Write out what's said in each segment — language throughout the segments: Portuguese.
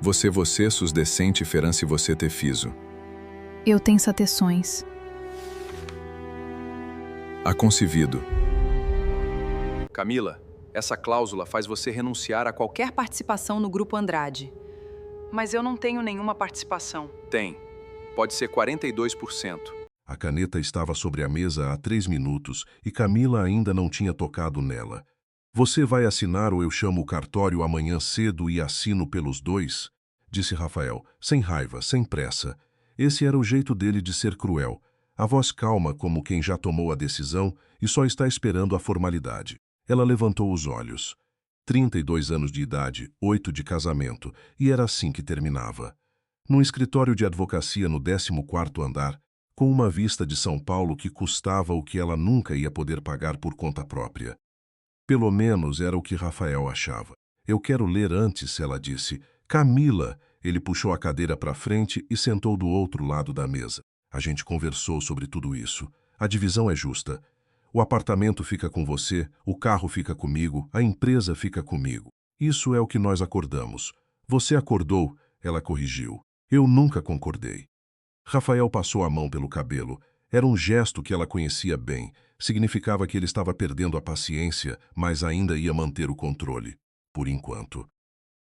Você sus decente ferança você ter fiso. Eu tenho sateções. Aconcebido. Camila, essa cláusula faz você renunciar a qualquer... Quer participação no Grupo Andrade. Mas eu não tenho nenhuma participação. Tem. Pode ser 42%. A caneta estava sobre a mesa há 3 minutos e Camila ainda não tinha tocado nela. Você vai assinar ou eu chamo o cartório amanhã cedo e assino pelos dois? Disse Rafael, sem raiva, sem pressa. Esse era o jeito dele de ser cruel. A voz calma como quem já tomou a decisão e só está esperando a formalidade. Ela levantou os olhos. 32 anos de idade, 8 de casamento, e era assim que terminava. Num escritório de advocacia no 14º andar, com uma vista de São Paulo que custava o que ela nunca ia poder pagar por conta própria. Pelo menos era o que Rafael achava. Eu quero ler antes, ela disse. Camila! Ele puxou a cadeira para frente e sentou do outro lado da mesa. A gente conversou sobre tudo isso. A divisão é justa. O apartamento fica com você, o carro fica comigo, a empresa fica comigo. Isso é o que nós acordamos. Você acordou, ela corrigiu. Eu nunca concordei. Rafael passou a mão pelo cabelo. Era um gesto que ela conhecia bem. Significava que ele estava perdendo a paciência, mas ainda ia manter o controle. Por enquanto.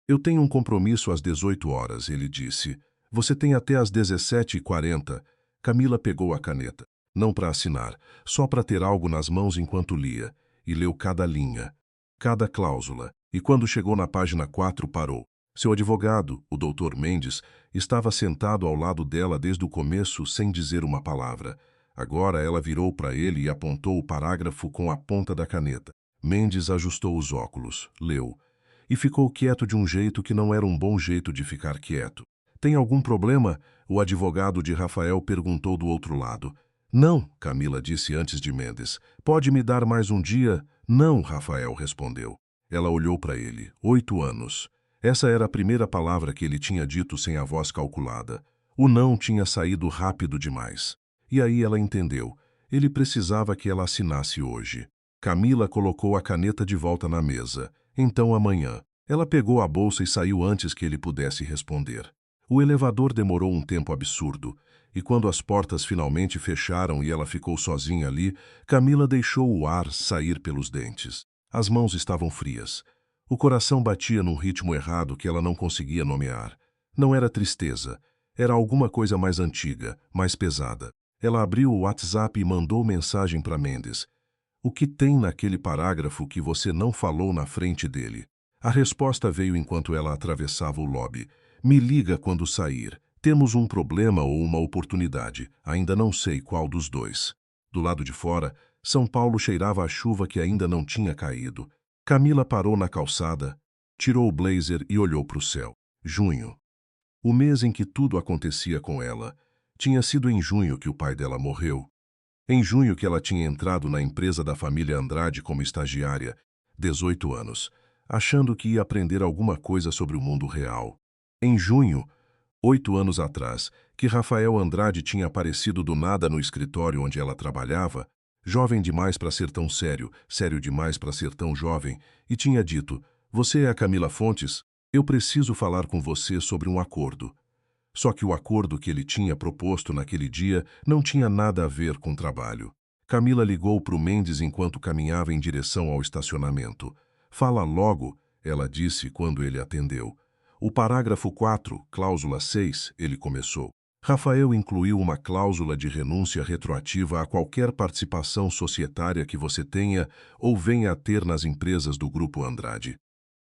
Eu tenho um compromisso às 18 horas, ele disse. Você tem até às 17h40. Camila pegou a caneta. Não para assinar, só para ter algo nas mãos enquanto lia. E leu cada linha, cada cláusula. E quando chegou na página 4, parou. Seu advogado, o Dr. Mendes, estava sentado ao lado dela desde o começo sem dizer uma palavra. Agora ela virou para ele e apontou o parágrafo com a ponta da caneta. Mendes ajustou os óculos, leu. E ficou quieto de um jeito que não era um bom jeito de ficar quieto. Tem algum problema? O advogado de Rafael perguntou do outro lado. Não, Camila disse antes de Mendes. Pode me dar mais um dia? Não, Rafael respondeu. Ela olhou para ele. 8 anos. Essa era a primeira palavra que ele tinha dito sem a voz calculada. O não tinha saído rápido demais. E aí ela entendeu. Ele precisava que ela assinasse hoje. Camila colocou a caneta de volta na mesa. Então amanhã. Ela pegou a bolsa e saiu antes que ele pudesse responder. O elevador demorou um tempo absurdo. E quando as portas finalmente fecharam e ela ficou sozinha ali, Camila deixou o ar sair pelos dentes. As mãos estavam frias. O coração batia num ritmo errado que ela não conseguia nomear. Não era tristeza. Era alguma coisa mais antiga, mais pesada. Ela abriu o WhatsApp e mandou mensagem para Mendes. O que tem naquele parágrafo que você não falou na frente dele? A resposta veio enquanto ela atravessava o lobby. Me liga quando sair. Temos um problema ou uma oportunidade. Ainda não sei qual dos dois. Do lado de fora, São Paulo cheirava a chuva que ainda não tinha caído. Camila parou na calçada, tirou o blazer e olhou para o céu. Junho. O mês em que tudo acontecia com ela. Tinha sido em junho que o pai dela morreu. Em junho que ela tinha entrado na empresa da família Andrade como estagiária, 18 anos, achando que ia aprender alguma coisa sobre o mundo real. Em junho, 8 anos atrás, que Rafael Andrade tinha aparecido do nada no escritório onde ela trabalhava, jovem demais para ser tão sério, sério demais para ser tão jovem, e tinha dito, você é a Camila Fontes? Eu preciso falar com você sobre um acordo. Só que o acordo que ele tinha proposto naquele dia não tinha nada a ver com trabalho. Camila ligou para o Mendes enquanto caminhava em direção ao estacionamento. Fala logo, ela disse quando ele atendeu. O parágrafo 4, cláusula 6, ele começou. Rafael incluiu uma cláusula de renúncia retroativa a qualquer participação societária que você tenha ou venha a ter nas empresas do Grupo Andrade.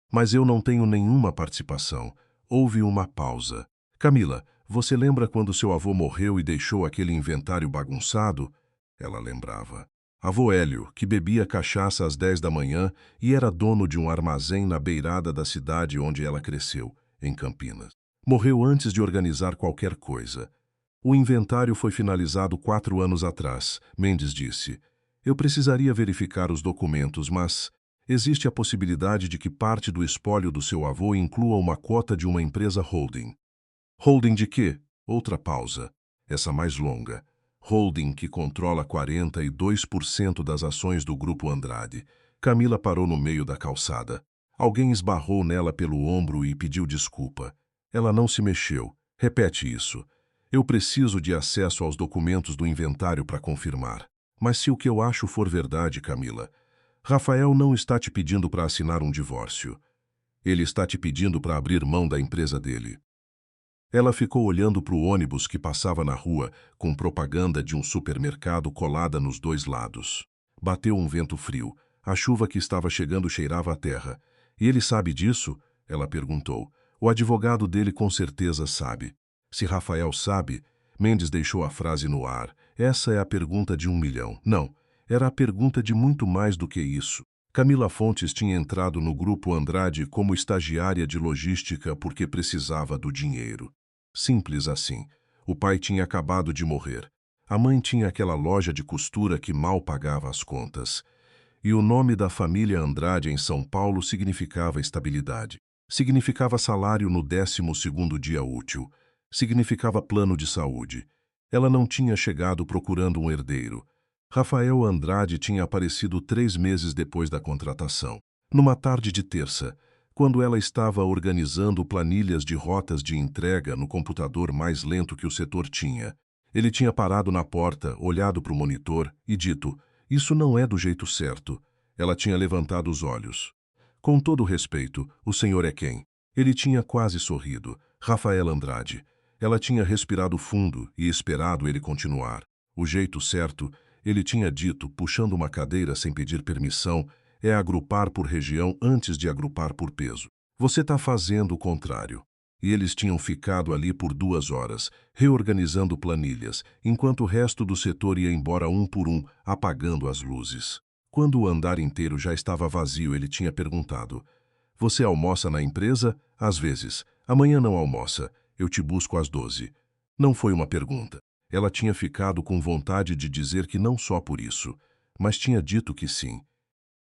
Mas eu não tenho nenhuma participação. Houve uma pausa. Camila, você lembra quando seu avô morreu e deixou aquele inventário bagunçado? Ela lembrava. Avô Hélio, que bebia cachaça às 10 da manhã e era dono de um armazém na beirada da cidade onde ela cresceu, em Campinas. Morreu antes de organizar qualquer coisa. O inventário foi finalizado 4 anos atrás, Mendes disse. Eu precisaria verificar os documentos, mas existe a possibilidade de que parte do espólio do seu avô inclua uma cota de uma empresa holding. Holding de quê? Outra pausa. Essa mais longa. Holding que controla 42% das ações do Grupo Andrade. Camila parou no meio da calçada. Alguém esbarrou nela pelo ombro e pediu desculpa. Ela não se mexeu. Repete isso. Eu preciso de acesso aos documentos do inventário para confirmar. Mas se o que eu acho for verdade, Camila, Rafael não está te pedindo para assinar um divórcio. Ele está te pedindo para abrir mão da empresa dele. Ela ficou olhando para o ônibus que passava na rua, com propaganda de um supermercado colada nos dois lados. Bateu um vento frio. A chuva que estava chegando cheirava a terra. E ele sabe disso? Ela perguntou. O advogado dele com certeza sabe. Se Rafael sabe, Mendes deixou a frase no ar. Essa é a pergunta de 1 milhão. Não, era a pergunta de muito mais do que isso. Camila Fontes tinha entrado no Grupo Andrade como estagiária de logística porque precisava do dinheiro. Simples assim. O pai tinha acabado de morrer. A mãe tinha aquela loja de costura que mal pagava as contas. E o nome da família Andrade em São Paulo significava estabilidade. Significava salário no 12º dia útil. Significava plano de saúde. Ela não tinha chegado procurando um herdeiro. Rafael Andrade tinha aparecido 3 meses depois da contratação. Numa tarde de terça, quando ela estava organizando planilhas de rotas de entrega no computador mais lento que o setor tinha, ele tinha parado na porta, olhado para o monitor e dito: "Isso não é do jeito certo." Ela tinha levantado os olhos. "Com todo respeito, o senhor é quem?" Ele tinha quase sorrido. Rafael Andrade. Ela tinha respirado fundo e esperado ele continuar. O jeito certo, ele tinha dito, puxando uma cadeira sem pedir permissão, é agrupar por região antes de agrupar por peso. Você está fazendo o contrário. E eles tinham ficado ali por 2 horas, reorganizando planilhas, enquanto o resto do setor ia embora um por um, apagando as luzes. Quando o andar inteiro já estava vazio, ele tinha perguntado: "Você almoça na empresa?" "Às vezes. Amanhã não almoça. Eu te busco às 12. Não foi uma pergunta. Ela tinha ficado com vontade de dizer que não só por isso, mas tinha dito que sim.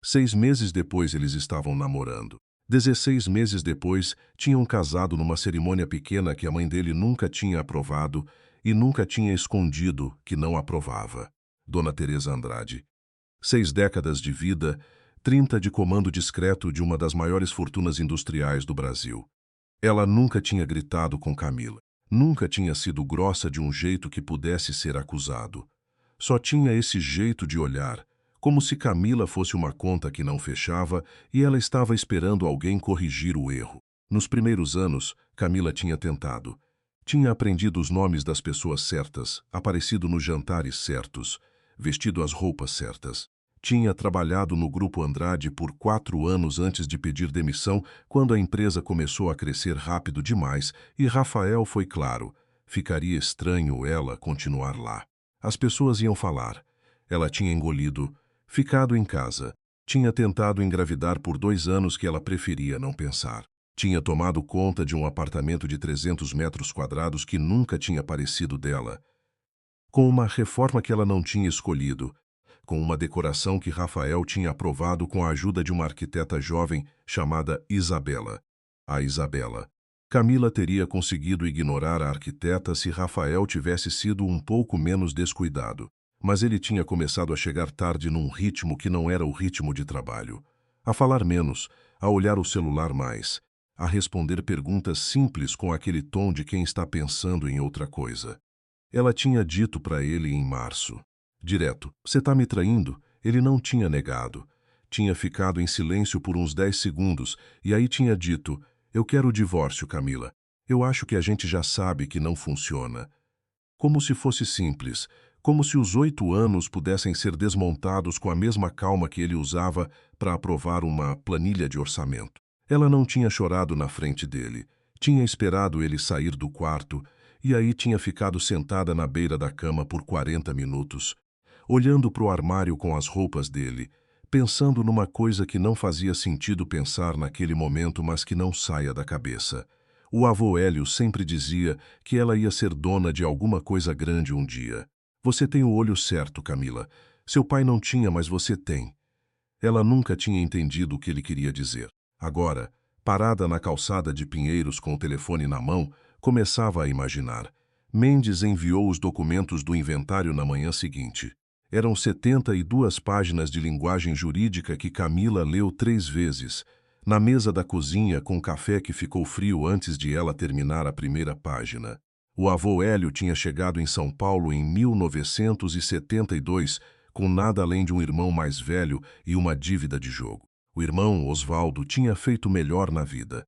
6 meses depois eles estavam namorando. 16 meses depois, tinham casado numa cerimônia pequena que a mãe dele nunca tinha aprovado e nunca tinha escondido que não aprovava. Dona Teresa Andrade. 6 décadas de vida, 30 de comando discreto de uma das maiores fortunas industriais do Brasil. Ela nunca tinha gritado com Camila. Nunca tinha sido grossa de um jeito que pudesse ser acusado. Só tinha esse jeito de olhar, como se Camila fosse uma conta que não fechava e ela estava esperando alguém corrigir o erro. Nos primeiros anos, Camila tinha tentado. Tinha aprendido os nomes das pessoas certas, aparecido nos jantares certos, vestido as roupas certas. Tinha trabalhado no Grupo Andrade por 4 anos antes de pedir demissão, quando a empresa começou a crescer rápido demais e Rafael foi claro, ficaria estranho ela continuar lá. As pessoas iam falar. Ela tinha engolido, ficado em casa, tinha tentado engravidar por 2 anos que ela preferia não pensar. Tinha tomado conta de um apartamento de 300 metros quadrados que nunca tinha parecido dela, com uma reforma que ela não tinha escolhido, com uma decoração que Rafael tinha aprovado com a ajuda de uma arquiteta jovem chamada Isabela. A Isabela. Camila teria conseguido ignorar a arquiteta se Rafael tivesse sido um pouco menos descuidado, mas ele tinha começado a chegar tarde num ritmo que não era o ritmo de trabalho. A falar menos, a olhar o celular mais, a responder perguntas simples com aquele tom de quem está pensando em outra coisa. Ela tinha dito para ele em março. Direto: "Você está me traindo?" Ele não tinha negado. Tinha ficado em silêncio por uns 10 segundos e aí tinha dito: "Eu quero o divórcio, Camila. Eu acho que a gente já sabe que não funciona." Como se fosse simples, como se os 8 anos pudessem ser desmontados com a mesma calma que ele usava para aprovar uma planilha de orçamento. Ela não tinha chorado na frente dele. Tinha esperado ele sair do quarto e aí tinha ficado sentada na beira da cama por 40 minutos, olhando para o armário com as roupas dele, pensando numa coisa que não fazia sentido pensar naquele momento, mas que não saia da cabeça. O avô Hélio sempre dizia que ela ia ser dona de alguma coisa grande um dia. "Você tem o olho certo, Camila. Seu pai não tinha, mas você tem." Ela nunca tinha entendido o que ele queria dizer. Agora, parada na calçada de Pinheiros com o telefone na mão, começava a imaginar. Mendes enviou os documentos do inventário na manhã seguinte. Eram 72 páginas de linguagem jurídica que Camila leu 3 vezes. na mesa da cozinha com café que ficou frio antes de ela terminar a primeira página. O avô Hélio tinha chegado em São Paulo em 1972, com nada além de um irmão mais velho e uma dívida de jogo. O irmão, Osvaldo, tinha feito melhor na vida.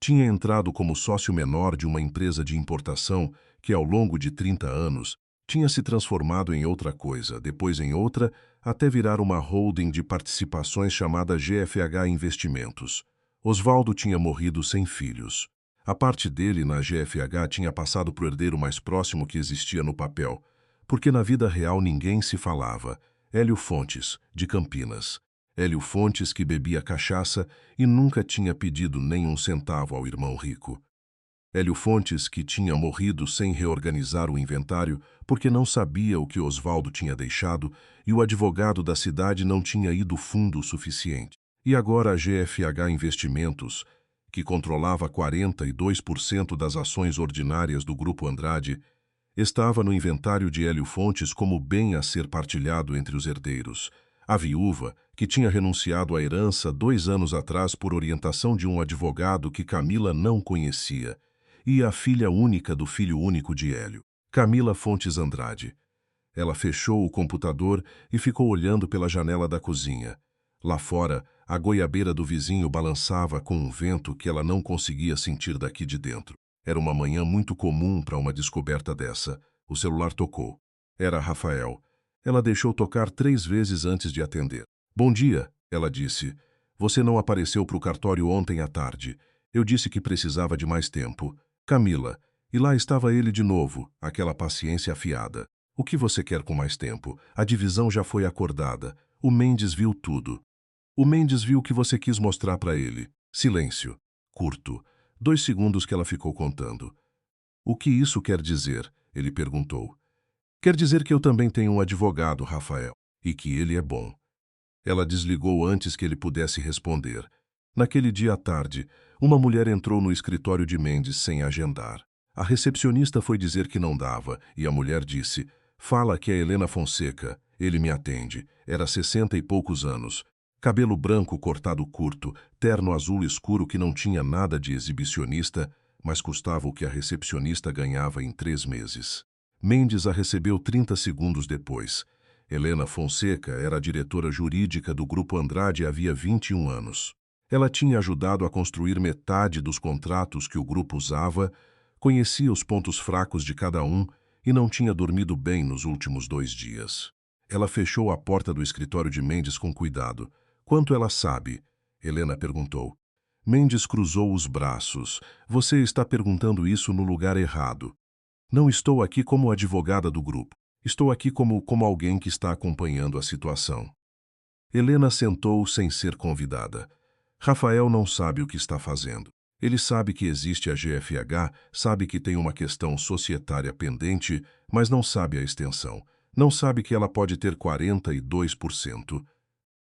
Tinha entrado como sócio menor de uma empresa de importação que, ao longo de 30 anos, tinha se transformado em outra coisa, depois em outra, até virar uma holding de participações chamada GFH Investimentos. Osvaldo tinha morrido sem filhos. A parte dele na GFH tinha passado para o herdeiro mais próximo que existia no papel, porque na vida real ninguém se falava. Hélio Fontes, de Campinas. Hélio Fontes que bebia cachaça e nunca tinha pedido nem um centavo ao irmão rico. Hélio Fontes que tinha morrido sem reorganizar o inventário porque não sabia o que Osvaldo tinha deixado e o advogado da cidade não tinha ido fundo o suficiente. E agora a GFH Investimentos, que controlava 42% das ações ordinárias do Grupo Andrade, estava no inventário de Hélio Fontes como bem a ser partilhado entre os herdeiros. A viúva, que tinha renunciado à herança 2 anos atrás por orientação de um advogado que Camila não conhecia, e a filha única do filho único de Hélio, Camila Fontes Andrade. Ela fechou o computador e ficou olhando pela janela da cozinha. Lá fora, a goiabeira do vizinho balançava com um vento que ela não conseguia sentir daqui de dentro. Era uma manhã muito comum para uma descoberta dessa. O celular tocou. Era Rafael. Ela deixou tocar 3 vezes antes de atender. Bom dia, ela disse. Você não apareceu para o cartório ontem à tarde. Eu disse que precisava de mais tempo. Camila. E lá estava ele de novo, aquela paciência afiada. O que você quer com mais tempo? A divisão já foi acordada. O Mendes viu tudo. O Mendes viu o que você quis mostrar para ele. Silêncio. Curto. 2 segundos que ela ficou contando. O que isso quer dizer? Ele perguntou. Quer dizer que eu também tenho um advogado, Rafael, e que ele é bom. Ela desligou antes que ele pudesse responder. Naquele dia à tarde, uma mulher entrou no escritório de Mendes sem agendar. A recepcionista foi dizer que não dava, e a mulher disse, fala que é Helena Fonseca, ele me atende. Era 60 e poucos anos. Cabelo branco cortado curto, terno azul escuro que não tinha nada de exibicionista, mas custava o que a recepcionista ganhava em 3 meses. Mendes a recebeu 30 segundos depois. Helena Fonseca era a diretora jurídica do Grupo Andrade havia 21 anos. Ela tinha ajudado a construir metade dos contratos que o grupo usava, conhecia os pontos fracos de cada um e não tinha dormido bem nos últimos 2 dias. Ela fechou a porta do escritório de Mendes com cuidado. Quanto ela sabe? Helena perguntou. Mendes cruzou os braços. Você está perguntando isso no lugar errado. Não estou aqui como advogada do grupo. Estou aqui como alguém que está acompanhando a situação. Helena sentou sem ser convidada. Rafael não sabe o que está fazendo. Ele sabe que existe a GFH, sabe que tem uma questão societária pendente, mas não sabe a extensão. Não sabe que ela pode ter 42%.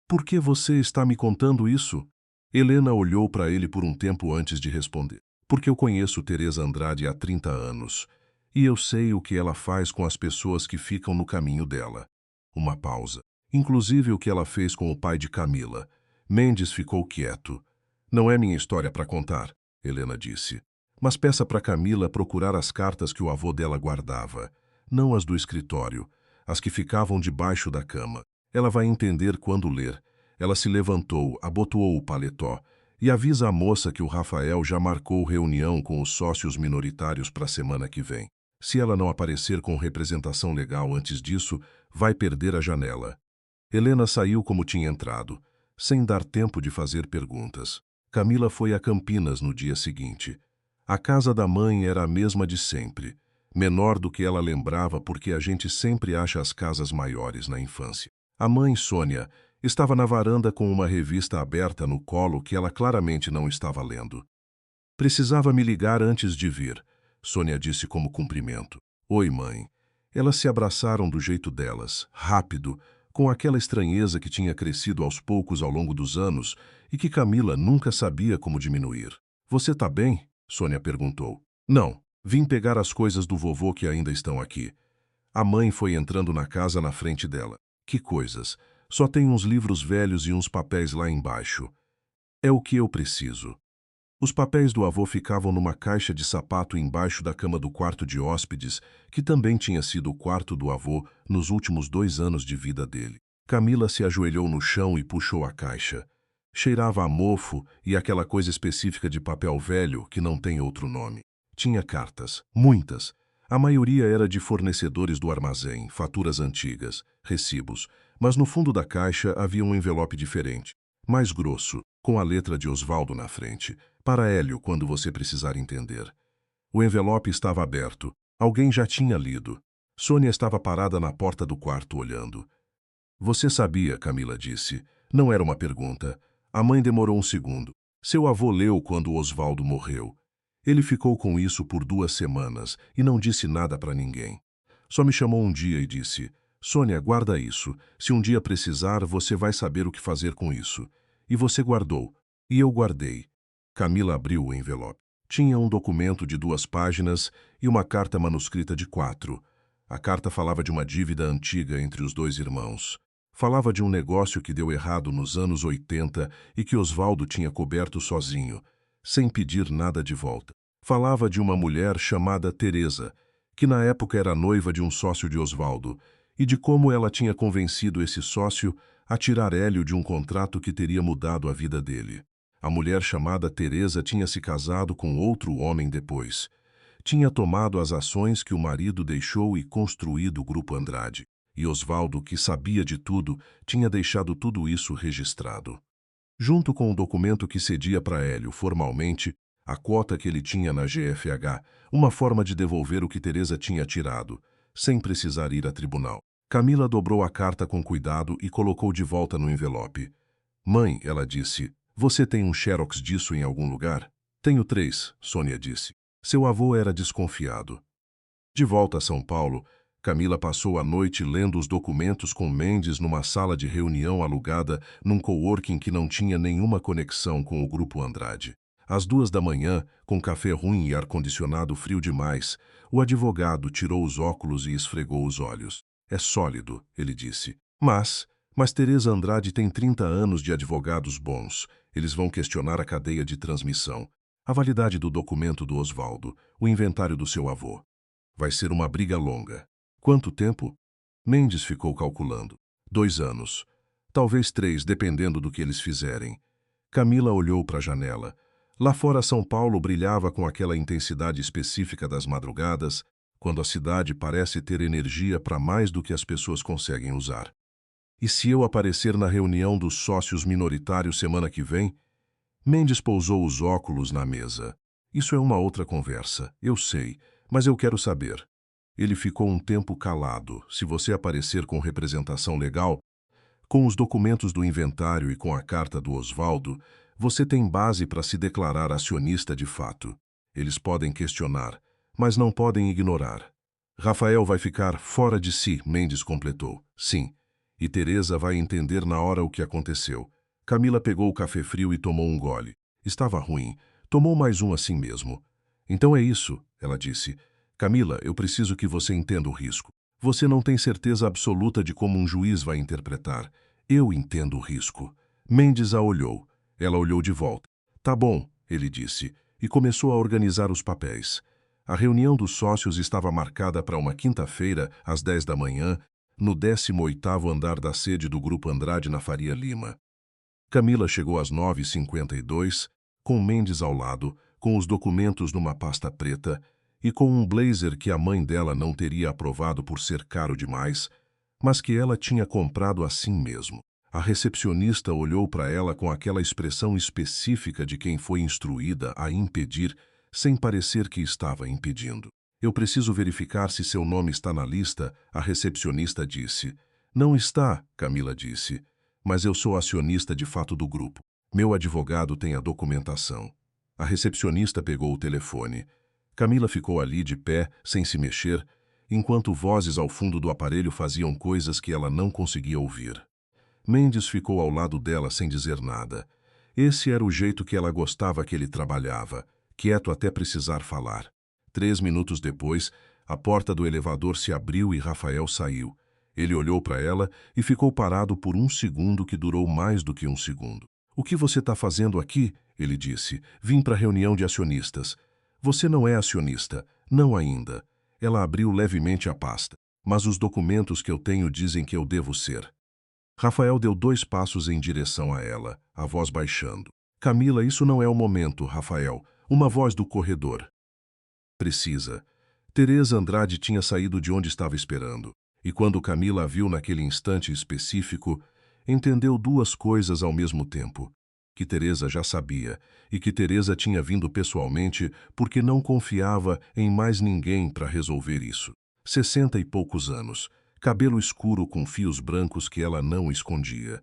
Por que você está me contando isso? Helena olhou para ele por um tempo antes de responder. Porque eu conheço Teresa Andrade há 30 anos. E eu sei o que ela faz com as pessoas que ficam no caminho dela. Uma pausa. Inclusive o que ela fez com o pai de Camila. Mendes ficou quieto. Não é minha história para contar, Helena disse. Mas peça para Camila procurar as cartas que o avô dela guardava. Não as do escritório, as que ficavam debaixo da cama. Ela vai entender quando ler. Ela se levantou, abotoou o paletó e avisa a moça que o Rafael já marcou reunião com os sócios minoritários para a semana que vem. Se ela não aparecer com representação legal antes disso, vai perder a janela. Helena saiu como tinha entrado, sem dar tempo de fazer perguntas. Camila foi a Campinas no dia seguinte. A casa da mãe era a mesma de sempre, menor do que ela lembrava porque a gente sempre acha as casas maiores na infância. A mãe, Sônia, estava na varanda com uma revista aberta no colo que ela claramente não estava lendo. Precisava me ligar antes de vir, Sônia disse como cumprimento. Oi, mãe. Elas se abraçaram do jeito delas, rápido, com aquela estranheza que tinha crescido aos poucos ao longo dos anos e que Camila nunca sabia como diminuir. Você tá bem? Sônia perguntou. Não, vim pegar as coisas do vovô que ainda estão aqui. A mãe foi entrando na casa na frente dela. Que coisas? Só tem uns livros velhos e uns papéis lá embaixo. É o que eu preciso. Os papéis do avô ficavam numa caixa de sapato embaixo da cama do quarto de hóspedes, que também tinha sido o quarto do avô nos últimos 2 anos de vida dele. Camila se ajoelhou no chão e puxou a caixa. Cheirava a mofo e aquela coisa específica de papel velho que não tem outro nome. Tinha cartas, muitas. A maioria era de fornecedores do armazém, faturas antigas, recibos. Mas no fundo da caixa havia um envelope diferente, mais grosso, com a letra de Osvaldo na frente. Para Hélio, quando você precisar entender. O envelope estava aberto. Alguém já tinha lido. Sônia estava parada na porta do quarto olhando. Você sabia, Camila disse. Não era uma pergunta. A mãe demorou um segundo. Seu avô leu quando Osvaldo morreu. Ele ficou com isso por 2 semanas e não disse nada para ninguém. Só me chamou um dia e disse: Sônia, guarda isso. Se um dia precisar, você vai saber o que fazer com isso. E você guardou. E eu guardei. Camila abriu o envelope. Tinha um documento de 2 páginas e uma carta manuscrita de 4. A carta falava de uma dívida antiga entre os 2 irmãos. Falava de um negócio que deu errado nos anos 80 e que Osvaldo tinha coberto sozinho, sem pedir nada de volta. Falava de uma mulher chamada Teresa, que na época era noiva de um sócio de Osvaldo, e de como ela tinha convencido esse sócio a tirar Hélio de um contrato que teria mudado a vida dele. A mulher chamada Teresa tinha se casado com outro homem depois. Tinha tomado as ações que o marido deixou e construído o Grupo Andrade. E Osvaldo, que sabia de tudo, tinha deixado tudo isso registrado. Junto com o documento que cedia para Hélio formalmente, a quota que ele tinha na GFH, uma forma de devolver o que Teresa tinha tirado, sem precisar ir a tribunal. Camila dobrou a carta com cuidado e colocou de volta no envelope. Mãe, ela disse, você tem um xerox disso em algum lugar? Tenho 3, Sônia disse. Seu avô era desconfiado. De volta a São Paulo, Camila passou a noite lendo os documentos com Mendes numa sala de reunião alugada num coworking que não tinha nenhuma conexão com o Grupo Andrade. Às 2 da manhã, com café ruim e ar-condicionado frio demais, o advogado tirou os óculos e esfregou os olhos. É sólido, ele disse. Mas Teresa Andrade tem 30 anos de advogados bons. Eles vão questionar a cadeia de transmissão, a validade do documento do Osvaldo, o inventário do seu avô. Vai ser uma briga longa. Quanto tempo? Mendes ficou calculando. 2 anos. Talvez 3, dependendo do que eles fizerem. Camila olhou para a janela. Lá fora São Paulo brilhava com aquela intensidade específica das madrugadas, quando a cidade parece ter energia para mais do que as pessoas conseguem usar. E se eu aparecer na reunião dos sócios minoritários semana que vem? Mendes pousou os óculos na mesa. Isso é uma outra conversa, eu sei, mas eu quero saber. Ele ficou um tempo calado. Se você aparecer com representação legal, com os documentos do inventário e com a carta do Osvaldo, você tem base para se declarar acionista de fato. Eles podem questionar, mas não podem ignorar. Rafael vai ficar fora de si, Mendes completou. Sim. E Teresa vai entender na hora o que aconteceu. Camila pegou o café frio e tomou um gole. Estava ruim. Tomou mais um assim mesmo. Então é isso, ela disse. Camila, eu preciso que você entenda o risco. Você não tem certeza absoluta de como um juiz vai interpretar. Eu entendo o risco. Mendes a olhou. Ela olhou de volta. Tá bom, ele disse, e começou a organizar os papéis. A reunião dos sócios estava marcada para uma quinta-feira, às 10 da manhã, no 18º andar da sede do Grupo Andrade na Faria Lima. Camila chegou às 9h52, com Mendes ao lado, com os documentos numa pasta preta, e com um blazer que a mãe dela não teria aprovado por ser caro demais, mas que ela tinha comprado assim mesmo. A recepcionista olhou para ela com aquela expressão específica de quem foi instruída a impedir, sem parecer que estava impedindo. Eu preciso verificar se seu nome está na lista, a recepcionista disse. Não está, Camila disse, mas eu sou acionista de fato do grupo. Meu advogado tem a documentação. A recepcionista pegou o telefone. Camila ficou ali de pé, sem se mexer, enquanto vozes ao fundo do aparelho faziam coisas que ela não conseguia ouvir. Mendes ficou ao lado dela sem dizer nada. Esse era o jeito que ela gostava que ele trabalhava, quieto até precisar falar. 3 minutos depois, a porta do elevador se abriu e Rafael saiu. Ele olhou para ela e ficou parado por um segundo que durou mais do que um segundo. O que você está fazendo aqui? Ele disse. Vim para a reunião de acionistas. Você não é acionista. Não ainda. Ela abriu levemente a pasta. Mas os documentos que eu tenho dizem que eu devo ser. Rafael deu 2 passos em direção a ela, a voz baixando. Camila, isso não é o momento, Rafael. Uma voz do corredor. Precisa. Teresa Andrade tinha saído de onde estava esperando. E quando Camila a viu naquele instante específico, entendeu 2 coisas ao mesmo tempo. Que Teresa já sabia, e que Teresa tinha vindo pessoalmente porque não confiava em mais ninguém para resolver isso. 60 e poucos anos, cabelo escuro com fios brancos que ela não escondia,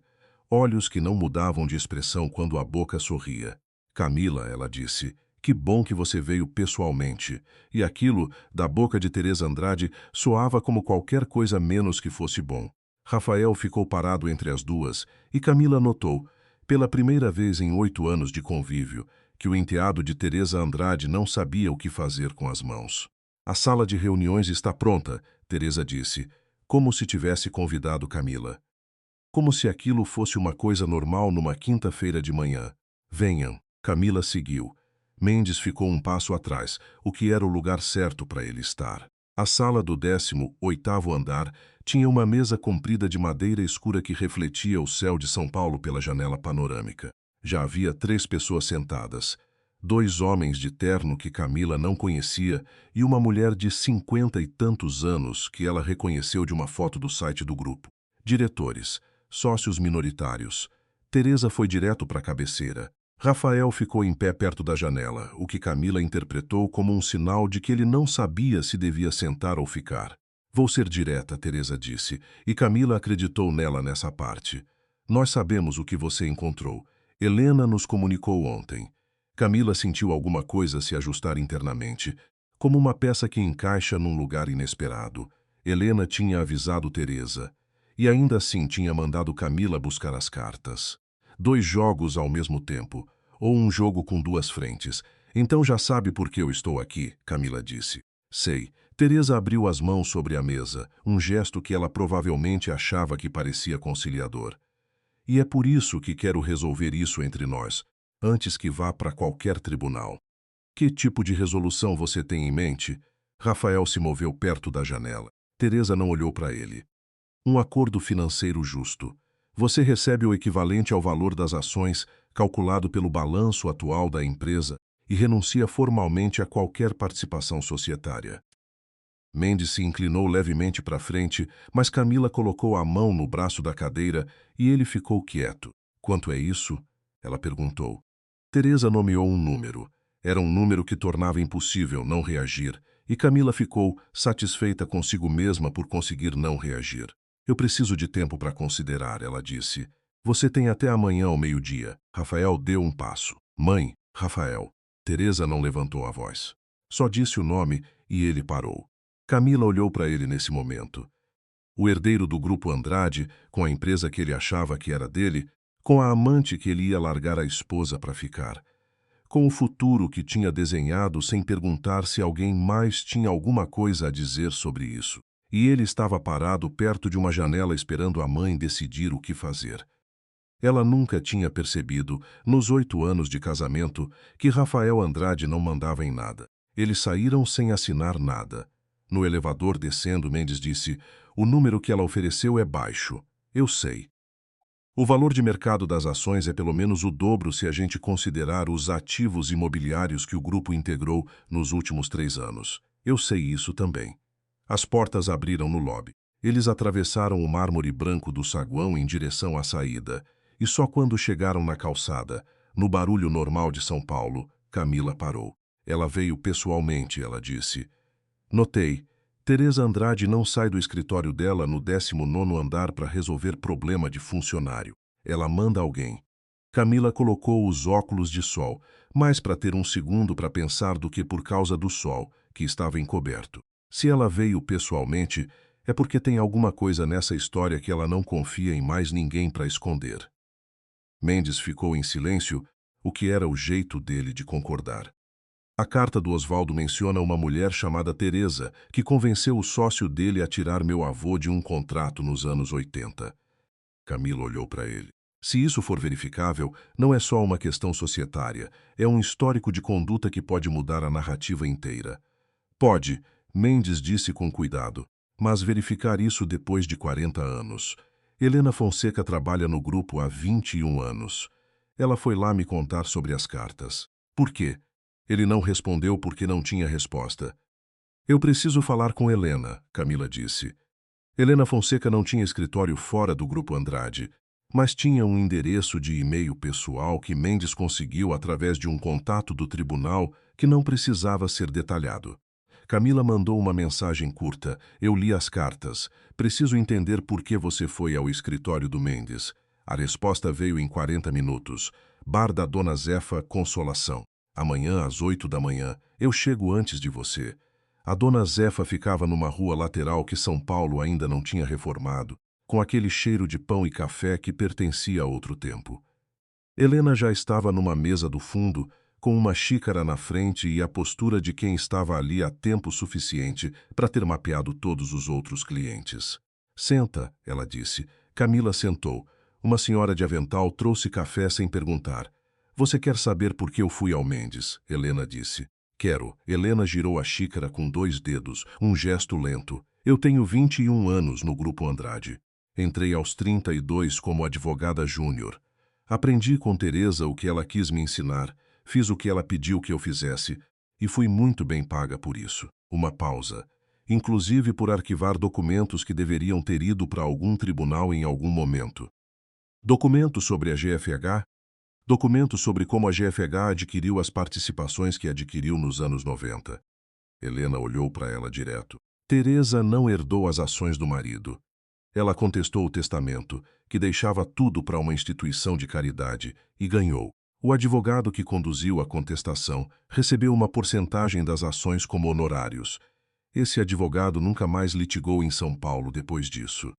olhos que não mudavam de expressão quando a boca sorria. Camila, ela disse, que bom que você veio pessoalmente. E aquilo, da boca de Teresa Andrade, soava como qualquer coisa menos que fosse bom. Rafael ficou parado entre as duas, e Camila notou, pela primeira vez em 8 anos de convívio, que o enteado de Teresa Andrade não sabia o que fazer com as mãos. A sala de reuniões está pronta, Teresa disse, como se tivesse convidado Camila. Como se aquilo fosse uma coisa normal numa quinta-feira de manhã. Venham. Camila seguiu. Mendes ficou um passo atrás, o que era o lugar certo para ele estar. A sala do 18º andar tinha uma mesa comprida de madeira escura que refletia o céu de São Paulo pela janela panorâmica. Já havia 3 pessoas sentadas. 2 homens de terno que Camila não conhecia e uma mulher de 50 e tantos anos que ela reconheceu de uma foto do site do grupo. Diretores, sócios minoritários. Teresa foi direto para a cabeceira. Rafael ficou em pé perto da janela, o que Camila interpretou como um sinal de que ele não sabia se devia sentar ou ficar. Vou ser direta, Teresa disse, e Camila acreditou nela nessa parte. Nós sabemos o que você encontrou. Helena nos comunicou ontem. Camila sentiu alguma coisa se ajustar internamente, como uma peça que encaixa num lugar inesperado. Helena tinha avisado Teresa, e ainda assim tinha mandado Camila buscar as cartas. 2 jogos ao mesmo tempo, ou um jogo com 2 frentes. Então já sabe por que eu estou aqui, Camila disse. Sei. Teresa abriu as mãos sobre a mesa, um gesto que ela provavelmente achava que parecia conciliador. E é por isso que quero resolver isso entre nós, antes que vá para qualquer tribunal. Que tipo de resolução você tem em mente? Rafael se moveu perto da janela. Teresa não olhou para ele. Um acordo financeiro justo. Você recebe o equivalente ao valor das ações, calculado pelo balanço atual da empresa, e renuncia formalmente a qualquer participação societária. Mendes se inclinou levemente para frente, mas Camila colocou a mão no braço da cadeira e ele ficou quieto. Quanto é isso? Ela perguntou. Teresa nomeou um número. Era um número que tornava impossível não reagir, e Camila ficou satisfeita consigo mesma por conseguir não reagir. Eu preciso de tempo para considerar, ela disse. Você tem até amanhã ao meio-dia. Rafael deu um passo. Mãe, Rafael. Teresa não levantou a voz. Só disse o nome e ele parou. Camila olhou para ele nesse momento. O herdeiro do grupo Andrade, com a empresa que ele achava que era dele, com a amante que ele ia largar a esposa para ficar, com o futuro que tinha desenhado sem perguntar se alguém mais tinha alguma coisa a dizer sobre isso. E ele estava parado perto de uma janela esperando a mãe decidir o que fazer. Ela nunca tinha percebido, nos 8 anos de casamento, que Rafael Andrade não mandava em nada. Eles saíram sem assinar nada. No elevador descendo, Mendes disse, o número que ela ofereceu é baixo. Eu sei. O valor de mercado das ações é pelo menos o dobro se a gente considerar os ativos imobiliários que o grupo integrou nos últimos 3 anos. Eu sei isso também. As portas abriram no lobby. Eles atravessaram o mármore branco do saguão em direção à saída, e só quando chegaram na calçada, no barulho normal de São Paulo, Camila parou. Ela veio pessoalmente, ela disse. Notei. Teresa Andrade não sai do escritório dela no 19º andar para resolver problema de funcionário. Ela manda alguém. Camila colocou os óculos de sol, mais para ter um segundo para pensar do que por causa do sol, que estava encoberto. Se ela veio pessoalmente, é porque tem alguma coisa nessa história que ela não confia em mais ninguém para esconder. Mendes ficou em silêncio, o que era o jeito dele de concordar. A carta do Osvaldo menciona uma mulher chamada Teresa, que convenceu o sócio dele a tirar meu avô de um contrato nos anos 80. Camila olhou para ele. Se isso for verificável, não é só uma questão societária, é um histórico de conduta que pode mudar a narrativa inteira. Pode, Mendes disse com cuidado, mas verificar isso depois de 40 anos. Helena Fonseca trabalha no grupo há 21 anos. Ela foi lá me contar sobre as cartas. Por quê? Ele não respondeu porque não tinha resposta. Eu preciso falar com Helena, Camila disse. Helena Fonseca não tinha escritório fora do Grupo Andrade, mas tinha um endereço de e-mail pessoal que Mendes conseguiu através de um contato do tribunal que não precisava ser detalhado. Camila mandou uma mensagem curta. Eu li as cartas. Preciso entender por que você foi ao escritório do Mendes. A resposta veio em 40 minutos. Bar da Dona Zefa, Consolação. Amanhã às 8 da manhã. Eu chego antes de você. A Dona Zefa ficava numa rua lateral que São Paulo ainda não tinha reformado, com aquele cheiro de pão e café que pertencia a outro tempo. Helena já estava numa mesa do fundo, com uma xícara na frente e a postura de quem estava ali há tempo suficiente para ter mapeado todos os outros clientes. Senta, ela disse. Camila sentou. Uma senhora de avental trouxe café sem perguntar. Você quer saber por que eu fui ao Mendes? Helena disse. Quero. Helena girou a xícara com 2 dedos, um gesto lento. Eu tenho 21 anos no Grupo Andrade. Entrei aos 32 como advogada júnior. Aprendi com Teresa o que ela quis me ensinar, fiz o que ela pediu que eu fizesse e fui muito bem paga por isso. Uma pausa. Inclusive por arquivar documentos que deveriam ter ido para algum tribunal em algum momento. Documentos sobre a GFH? Documentos sobre como a GFH adquiriu as participações que adquiriu nos anos 90. Helena olhou para ela direto. Teresa não herdou as ações do marido. Ela contestou o testamento, que deixava tudo para uma instituição de caridade, e ganhou. O advogado que conduziu a contestação recebeu uma porcentagem das ações como honorários. Esse advogado nunca mais litigou em São Paulo depois disso.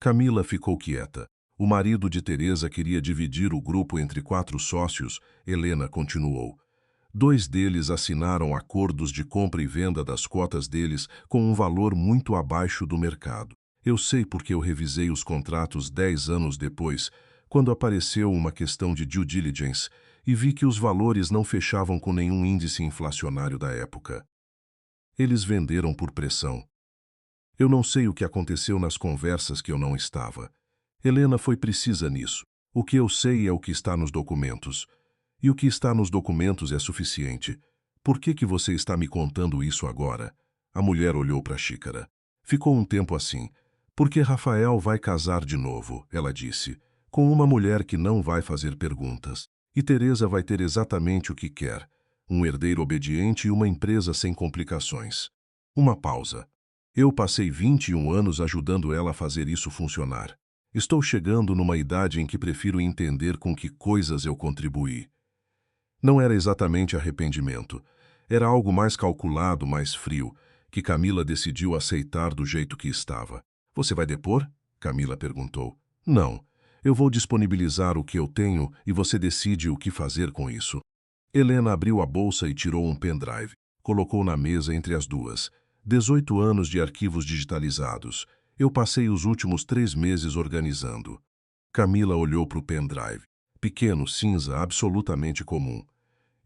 Camila ficou quieta. O marido de Teresa queria dividir o grupo entre 4 sócios. Helena continuou. 2 deles assinaram acordos de compra e venda das cotas deles com um valor muito abaixo do mercado. Eu sei porque eu revisei os contratos 10 anos depois, quando apareceu uma questão de due diligence, e vi que os valores não fechavam com nenhum índice inflacionário da época. Eles venderam por pressão. Eu não sei o que aconteceu nas conversas que eu não estava. Helena foi precisa nisso. O que eu sei é o que está nos documentos. E o que está nos documentos é suficiente. Por que você está me contando isso agora? A mulher olhou para a xícara. Ficou um tempo assim. Porque Rafael vai casar de novo, ela disse, com uma mulher que não vai fazer perguntas. E Teresa vai ter exatamente o que quer. Um herdeiro obediente e uma empresa sem complicações. Uma pausa. Eu passei 21 anos ajudando ela a fazer isso funcionar. Estou chegando numa idade em que prefiro entender com que coisas eu contribuí. Não era exatamente arrependimento. Era algo mais calculado, mais frio, que Camila decidiu aceitar do jeito que estava. Você vai depor? Camila perguntou. Não. Eu vou disponibilizar o que eu tenho e você decide o que fazer com isso. Helena abriu a bolsa e tirou um pendrive. Colocou na mesa entre as duas. 18 anos de arquivos digitalizados. Eu passei os últimos 3 meses organizando. Camila olhou para o pendrive. Pequeno, cinza, absolutamente comum.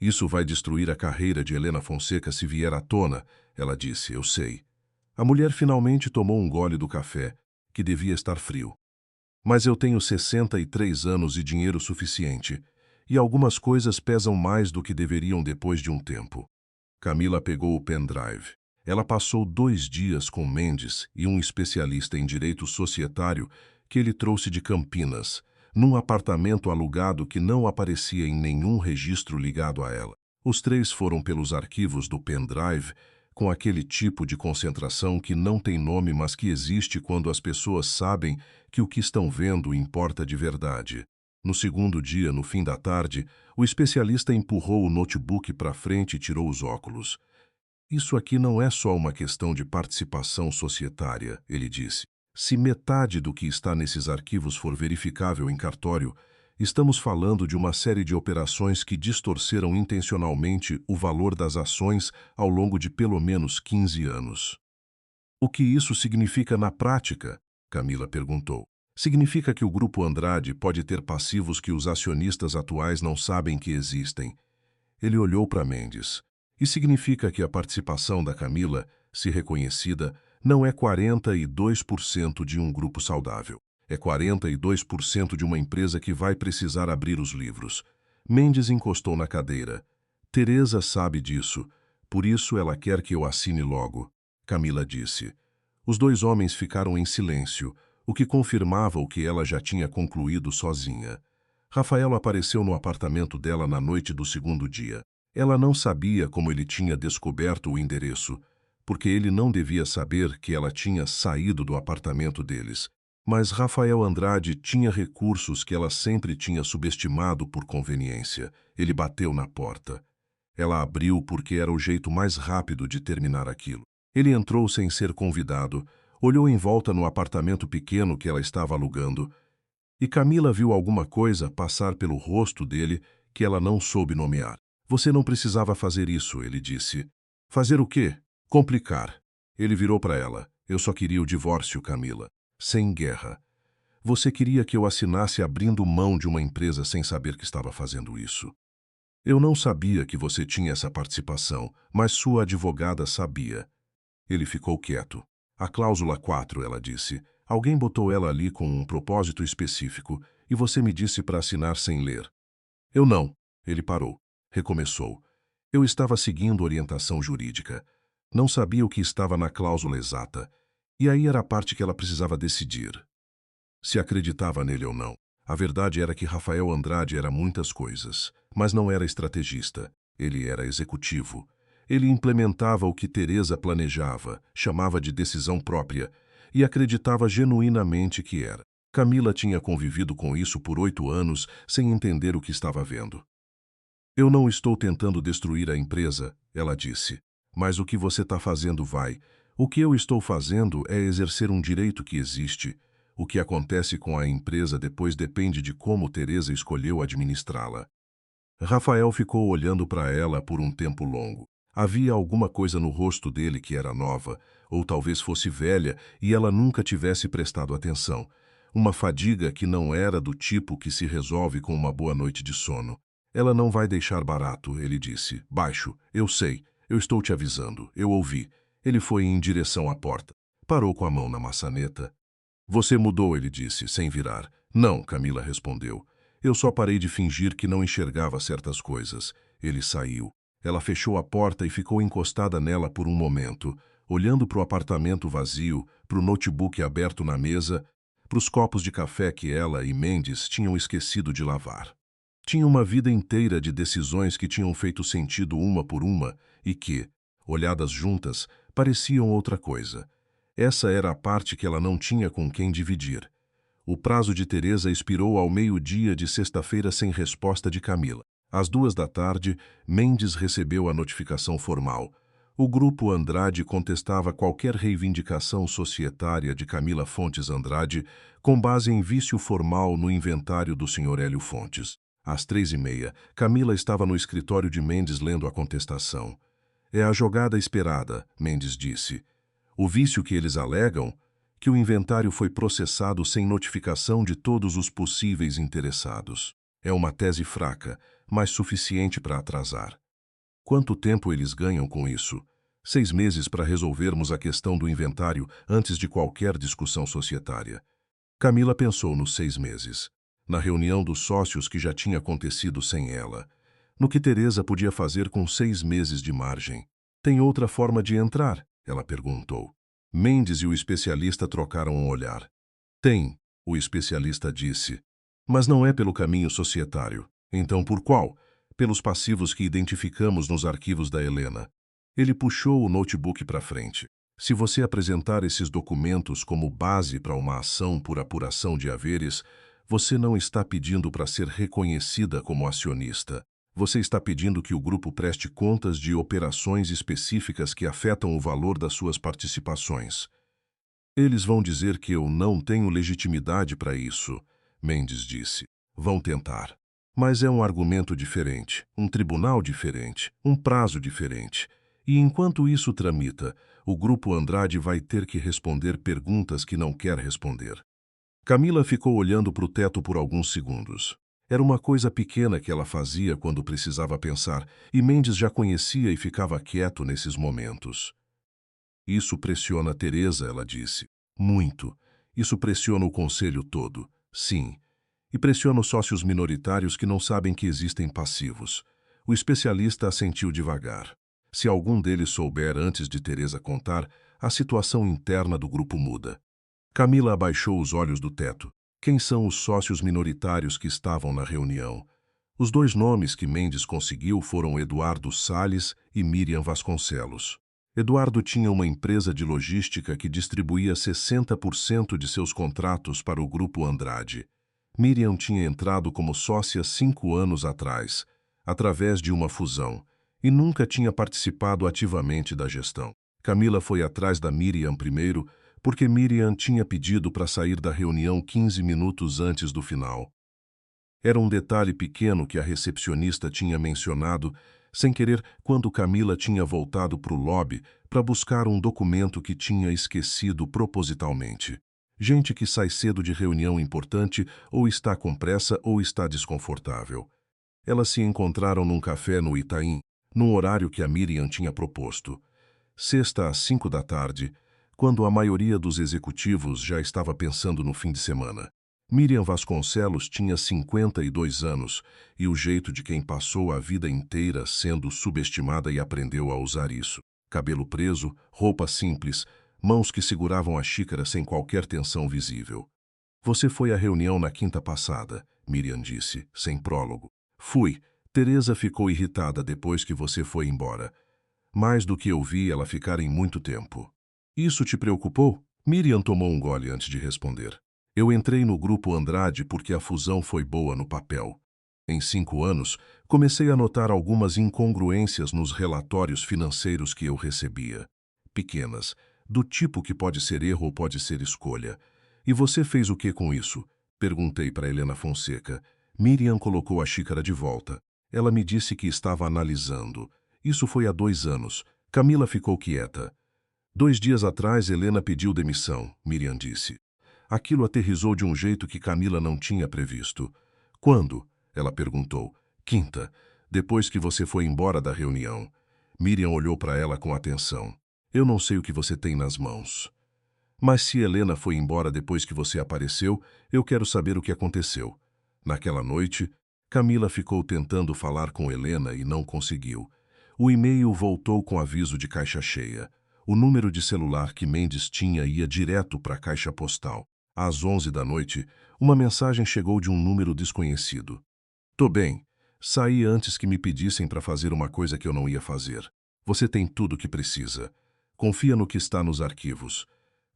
Isso vai destruir a carreira de Helena Fonseca se vier à tona, ela disse, eu sei. A mulher finalmente tomou um gole do café, que devia estar frio. Mas eu tenho 63 anos e dinheiro suficiente, e algumas coisas pesam mais do que deveriam depois de um tempo. Camila pegou o pendrive. Ela passou 2 dias com Mendes e um especialista em direito societário que ele trouxe de Campinas, num apartamento alugado que não aparecia em nenhum registro ligado a ela. Os 3 foram pelos arquivos do pendrive, com aquele tipo de concentração que não tem nome, mas que existe quando as pessoas sabem que o que estão vendo importa de verdade. No segundo dia, no fim da tarde, o especialista empurrou o notebook para frente e tirou os óculos. Isso aqui não é só uma questão de participação societária, ele disse. Se metade do que está nesses arquivos for verificável em cartório, estamos falando de uma série de operações que distorceram intencionalmente o valor das ações ao longo de pelo menos 15 anos. O que isso significa na prática? Camila perguntou. Significa que o Grupo Andrade pode ter passivos que os acionistas atuais não sabem que existem. Ele olhou para Mendes. E significa que a participação da Camila, se reconhecida, não é 42% de um grupo saudável. É 42% de uma empresa que vai precisar abrir os livros. Mendes encostou na cadeira. Teresa sabe disso. Por isso ela quer que eu assine logo. Camila disse. Os dois homens ficaram em silêncio, o que confirmava o que ela já tinha concluído sozinha. Rafael apareceu no apartamento dela na noite do segundo dia. Ela não sabia como ele tinha descoberto o endereço, porque ele não devia saber que ela tinha saído do apartamento deles. Mas Rafael Andrade tinha recursos que ela sempre tinha subestimado por conveniência. Ele bateu na porta. Ela abriu porque era o jeito mais rápido de terminar aquilo. Ele entrou sem ser convidado, olhou em volta no apartamento pequeno que ela estava alugando, e Camila viu alguma coisa passar pelo rosto dele que ela não soube nomear. Você não precisava fazer isso, ele disse. Fazer o quê? Complicar. Ele virou para ela. Eu só queria o divórcio, Camila. Sem guerra. Você queria que eu assinasse abrindo mão de uma empresa sem saber que estava fazendo isso. Eu não sabia que você tinha essa participação, mas sua advogada sabia. Ele ficou quieto. A cláusula 4, ela disse. Alguém botou ela ali com um propósito específico e você me disse para assinar sem ler. Eu não. Ele parou. Recomeçou. Eu estava seguindo orientação jurídica. Não sabia o que estava na cláusula exata. E aí era a parte que ela precisava decidir. Se acreditava nele ou não. A verdade era que Rafael Andrade era muitas coisas, mas não era estrategista. Ele era executivo. Ele implementava o que Teresa planejava, chamava de decisão própria, e acreditava genuinamente que era. Camila tinha convivido com isso por 8 anos sem entender o que estava vendo. Eu não estou tentando destruir a empresa, ela disse. Mas o que você está fazendo vai. O que eu estou fazendo é exercer um direito que existe. O que acontece com a empresa depois depende de como Teresa escolheu administrá-la. Rafael ficou olhando para ela por um tempo longo. Havia alguma coisa no rosto dele que era nova, ou talvez fosse velha e ela nunca tivesse prestado atenção. Uma fadiga que não era do tipo que se resolve com uma boa noite de sono. Ela não vai deixar barato, ele disse. Baixo, eu sei, eu estou te avisando, eu ouvi. Ele foi em direção à porta. Parou com a mão na maçaneta. Você mudou, ele disse, sem virar. Não, Camila respondeu. Eu só parei de fingir que não enxergava certas coisas. Ele saiu. Ela fechou a porta e ficou encostada nela por um momento, olhando para o apartamento vazio, para o notebook aberto na mesa, para os copos de café que ela e Mendes tinham esquecido de lavar. Tinha uma vida inteira de decisões que tinham feito sentido uma por uma e que, olhadas juntas, pareciam outra coisa. Essa era a parte que ela não tinha com quem dividir. O prazo de Teresa expirou ao meio-dia de sexta-feira sem resposta de Camila. Às 14h, Mendes recebeu a notificação formal. O Grupo Andrade contestava qualquer reivindicação societária de Camila Fontes Andrade com base em vício formal no inventário do Sr. Hélio Fontes. Às 3h30, Camila estava no escritório de Mendes lendo a contestação. É a jogada esperada, Mendes disse. O vício que eles alegam, que o inventário foi processado sem notificação de todos os possíveis interessados. É uma tese fraca, mas suficiente para atrasar. Quanto tempo eles ganham com isso? 6 meses para resolvermos a questão do inventário antes de qualquer discussão societária. Camila pensou nos 6 meses, na reunião dos sócios que já tinha acontecido sem ela, no que Teresa podia fazer com 6 meses de margem. Tem outra forma de entrar? Ela perguntou. Mendes e o especialista trocaram um olhar. Tem, o especialista disse. Mas não é pelo caminho societário. Então por qual? Pelos passivos que identificamos nos arquivos da Helena. Ele puxou o notebook para frente. Se você apresentar esses documentos como base para uma ação por apuração de haveres, você não está pedindo para ser reconhecida como acionista. Você está pedindo que o grupo preste contas de operações específicas que afetam o valor das suas participações. Eles vão dizer que eu não tenho legitimidade para isso, Mendes disse. Vão tentar. Mas é um argumento diferente, um tribunal diferente, um prazo diferente. E enquanto isso tramita, o Grupo Andrade vai ter que responder perguntas que não quer responder. Camila ficou olhando para o teto por alguns segundos. Era uma coisa pequena que ela fazia quando precisava pensar, e Mendes já conhecia e ficava quieto nesses momentos. Isso pressiona Teresa, ela disse. Muito. Isso pressiona o conselho todo. Sim. E pressiona os sócios minoritários que não sabem que existem passivos. O especialista assentiu devagar. Se algum deles souber antes de Teresa contar, a situação interna do grupo muda. Camila abaixou os olhos do teto. Quem são os sócios minoritários que estavam na reunião? Os 2 nomes que Mendes conseguiu foram Eduardo Salles e Miriam Vasconcelos. Eduardo tinha uma empresa de logística que distribuía 60% de seus contratos para o Grupo Andrade. Miriam tinha entrado como sócia 5 anos atrás, através de uma fusão, e nunca tinha participado ativamente da gestão. Camila foi atrás da Miriam primeiro, porque Miriam tinha pedido para sair da reunião 15 minutos antes do final. Era um detalhe pequeno que a recepcionista tinha mencionado, sem querer, quando Camila tinha voltado para o lobby para buscar um documento que tinha esquecido propositalmente. Gente que sai cedo de reunião importante ou está com pressa ou está desconfortável. Elas se encontraram num café no Itaim, num horário que a Miriam tinha proposto. Sexta às 5 da tarde, quando a maioria dos executivos já estava pensando no fim de semana. Miriam Vasconcelos tinha 52 anos e o jeito de quem passou a vida inteira sendo subestimada e aprendeu a usar isso. Cabelo preso, roupa simples, mãos que seguravam a xícara sem qualquer tensão visível. Você foi à reunião na quinta passada, Miriam disse, sem prólogo. Fui. Teresa ficou irritada depois que você foi embora. Mais do que eu vi ela ficar em muito tempo. Isso te preocupou? Miriam tomou um gole antes de responder. Eu entrei no Grupo Andrade porque a fusão foi boa no papel. Em 5 anos, comecei a notar algumas incongruências nos relatórios financeiros que eu recebia. Pequenas, do tipo que pode ser erro ou pode ser escolha. E você fez o que com isso? Perguntei para Helena Fonseca. Miriam colocou a xícara de volta. Ela me disse que estava analisando. Isso foi há 2 anos. Camila ficou quieta. 2 dias atrás, Helena pediu demissão, Miriam disse. Aquilo aterrissou de um jeito que Camila não tinha previsto. Quando? Ela perguntou. Quinta, depois que você foi embora da reunião. Miriam olhou para ela com atenção. Eu não sei o que você tem nas mãos. Mas se Helena foi embora depois que você apareceu, eu quero saber o que aconteceu. Naquela noite, Camila ficou tentando falar com Helena e não conseguiu. O e-mail voltou com aviso de caixa cheia. O número de celular que Mendes tinha ia direto para a caixa postal. Às 11 da noite, uma mensagem chegou de um número desconhecido. Tô bem. Saí antes que me pedissem para fazer uma coisa que eu não ia fazer. Você tem tudo o que precisa. Confia no que está nos arquivos.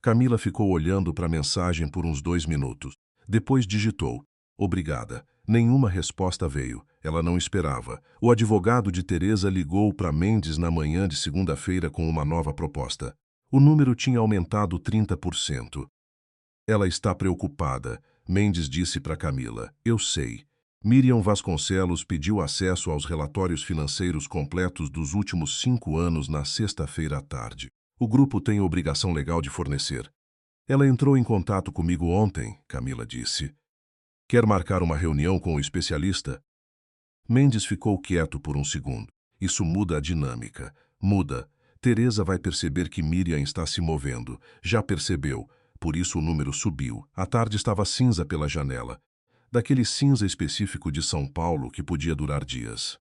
Camila ficou olhando para a mensagem por uns 2 minutos. Depois digitou. Obrigada. Nenhuma resposta veio. Ela não esperava. O advogado de Teresa ligou para Mendes na manhã de segunda-feira com uma nova proposta. O número tinha aumentado 30%. Ela está preocupada, Mendes disse para Camila. Eu sei. Miriam Vasconcelos pediu acesso aos relatórios financeiros completos dos últimos 5 anos na sexta-feira à tarde. O grupo tem obrigação legal de fornecer. Ela entrou em contato comigo ontem, Camila disse. Quer marcar uma reunião com o especialista? Mendes ficou quieto por um segundo. Isso muda a dinâmica. Muda. Teresa vai perceber que Miriam está se movendo. Já percebeu. Por isso o número subiu. A tarde estava cinza pela janela. Daquele cinza específico de São Paulo que podia durar dias.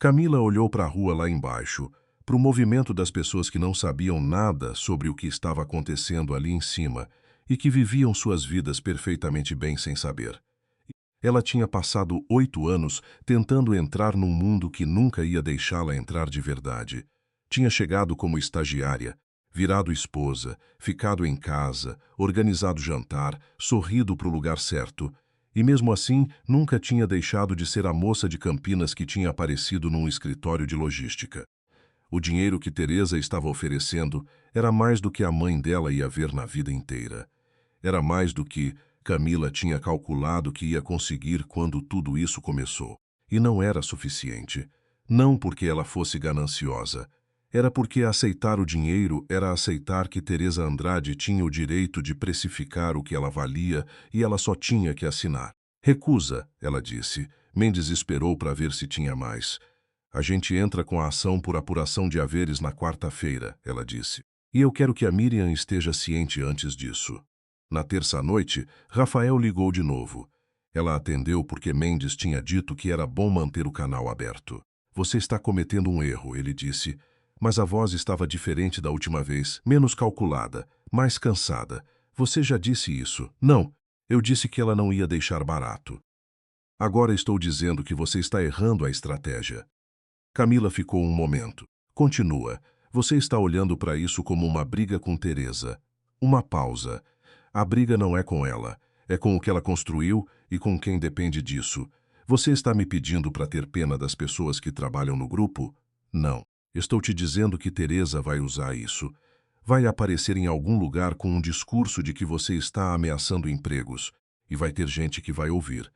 Camila olhou para a rua lá embaixo, para o movimento das pessoas que não sabiam nada sobre o que estava acontecendo ali em cima e que viviam suas vidas perfeitamente bem sem saber. Ela tinha passado 8 anos tentando entrar num mundo que nunca ia deixá-la entrar de verdade. Tinha chegado como estagiária, virado esposa, ficado em casa, organizado jantar, sorrido para o lugar certo, e mesmo assim nunca tinha deixado de ser a moça de Campinas que tinha aparecido num escritório de logística. O dinheiro que Teresa estava oferecendo era mais do que a mãe dela ia ver na vida inteira. Era mais do que Camila tinha calculado que ia conseguir quando tudo isso começou. E não era suficiente. Não porque ela fosse gananciosa. Era porque aceitar o dinheiro era aceitar que Teresa Andrade tinha o direito de precificar o que ela valia e ela só tinha que assinar. Recusa, ela disse. Mendes esperou para ver se tinha mais. A gente entra com a ação por apuração de haveres na quarta-feira, ela disse. E eu quero que a Miriam esteja ciente antes disso. Na terça-noite, Rafael ligou de novo. Ela atendeu porque Mendes tinha dito que era bom manter o canal aberto. Você está cometendo um erro, ele disse. Mas a voz estava diferente da última vez, menos calculada, mais cansada. Você já disse isso. Não, eu disse que ela não ia deixar barato. Agora estou dizendo que você está errando a estratégia. Camila ficou um momento. Continua. Você está olhando para isso como uma briga com Teresa. Uma pausa. A briga não é com ela. É com o que ela construiu e com quem depende disso. Você está me pedindo para ter pena das pessoas que trabalham no grupo? Não. Estou te dizendo que Teresa vai usar isso. Vai aparecer em algum lugar com um discurso de que você está ameaçando empregos. E vai ter gente que vai ouvir.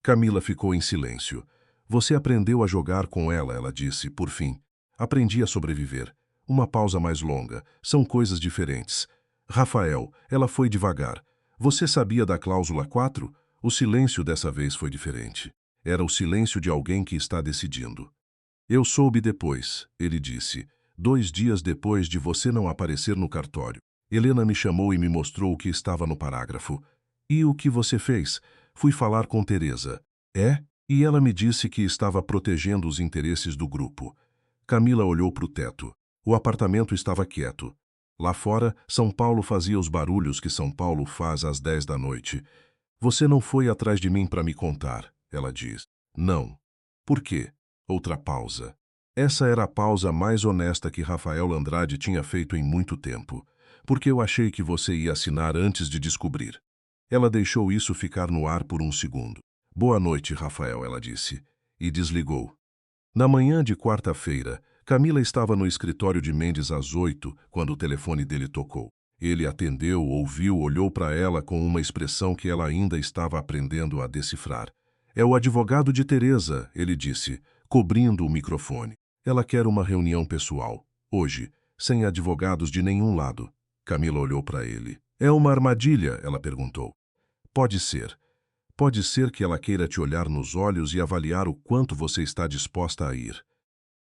Camila ficou em silêncio. Você aprendeu a jogar com ela disse, por fim. Aprendi a sobreviver. Uma pausa mais longa. São coisas diferentes. Rafael, ela foi devagar. Você sabia da cláusula 4? O silêncio dessa vez foi diferente. Era o silêncio de alguém que está decidindo. Eu soube depois, ele disse. 2 dias depois de você não aparecer no cartório. Helena me chamou e me mostrou o que estava no parágrafo. E o que você fez? Fui falar com Teresa. É? E ela me disse que estava protegendo os interesses do grupo. Camila olhou para o teto. O apartamento estava quieto. Lá fora, São Paulo fazia os barulhos que São Paulo faz às 10 da noite. Você não foi atrás de mim para me contar, ela diz. Não. Por quê? Outra pausa. Essa era a pausa mais honesta que Rafael Andrade tinha feito em muito tempo. Porque eu achei que você ia assinar antes de descobrir. Ela deixou isso ficar no ar por um segundo. Boa noite, Rafael, ela disse. E desligou. Na manhã de quarta-feira, Camila estava no escritório de Mendes às 8, quando o telefone dele tocou. Ele atendeu, ouviu, olhou para ela com uma expressão que ela ainda estava aprendendo a decifrar. É o advogado de Teresa, ele disse, cobrindo o microfone. Ela quer uma reunião pessoal, hoje, sem advogados de nenhum lado. Camila olhou para ele. É uma armadilha? Ela perguntou. Pode ser. Pode ser que ela queira te olhar nos olhos e avaliar o quanto você está disposta a ir.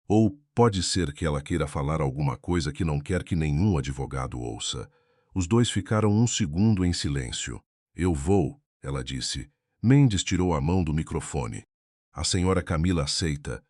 Ou pode ser que ela queira falar alguma coisa que não quer que nenhum advogado ouça. Os dois ficaram um segundo em silêncio. Eu vou, ela disse. Mendes tirou a mão do microfone. A senhora Camila aceita.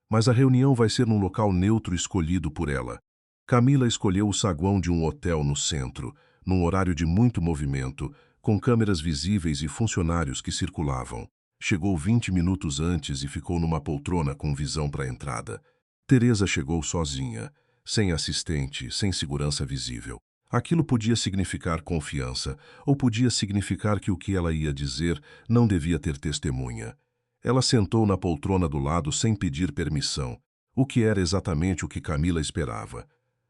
Mas a reunião vai ser num local neutro escolhido por ela. Camila escolheu o saguão de um hotel no centro, num horário de muito movimento, com câmeras visíveis e funcionários que circulavam. Chegou 20 minutos antes e ficou numa poltrona com visão para a entrada. Teresa chegou sozinha, sem assistente, sem segurança visível. Aquilo podia significar confiança, ou podia significar que o que ela ia dizer não devia ter testemunha. Ela sentou na poltrona do lado sem pedir permissão, o que era exatamente o que Camila esperava.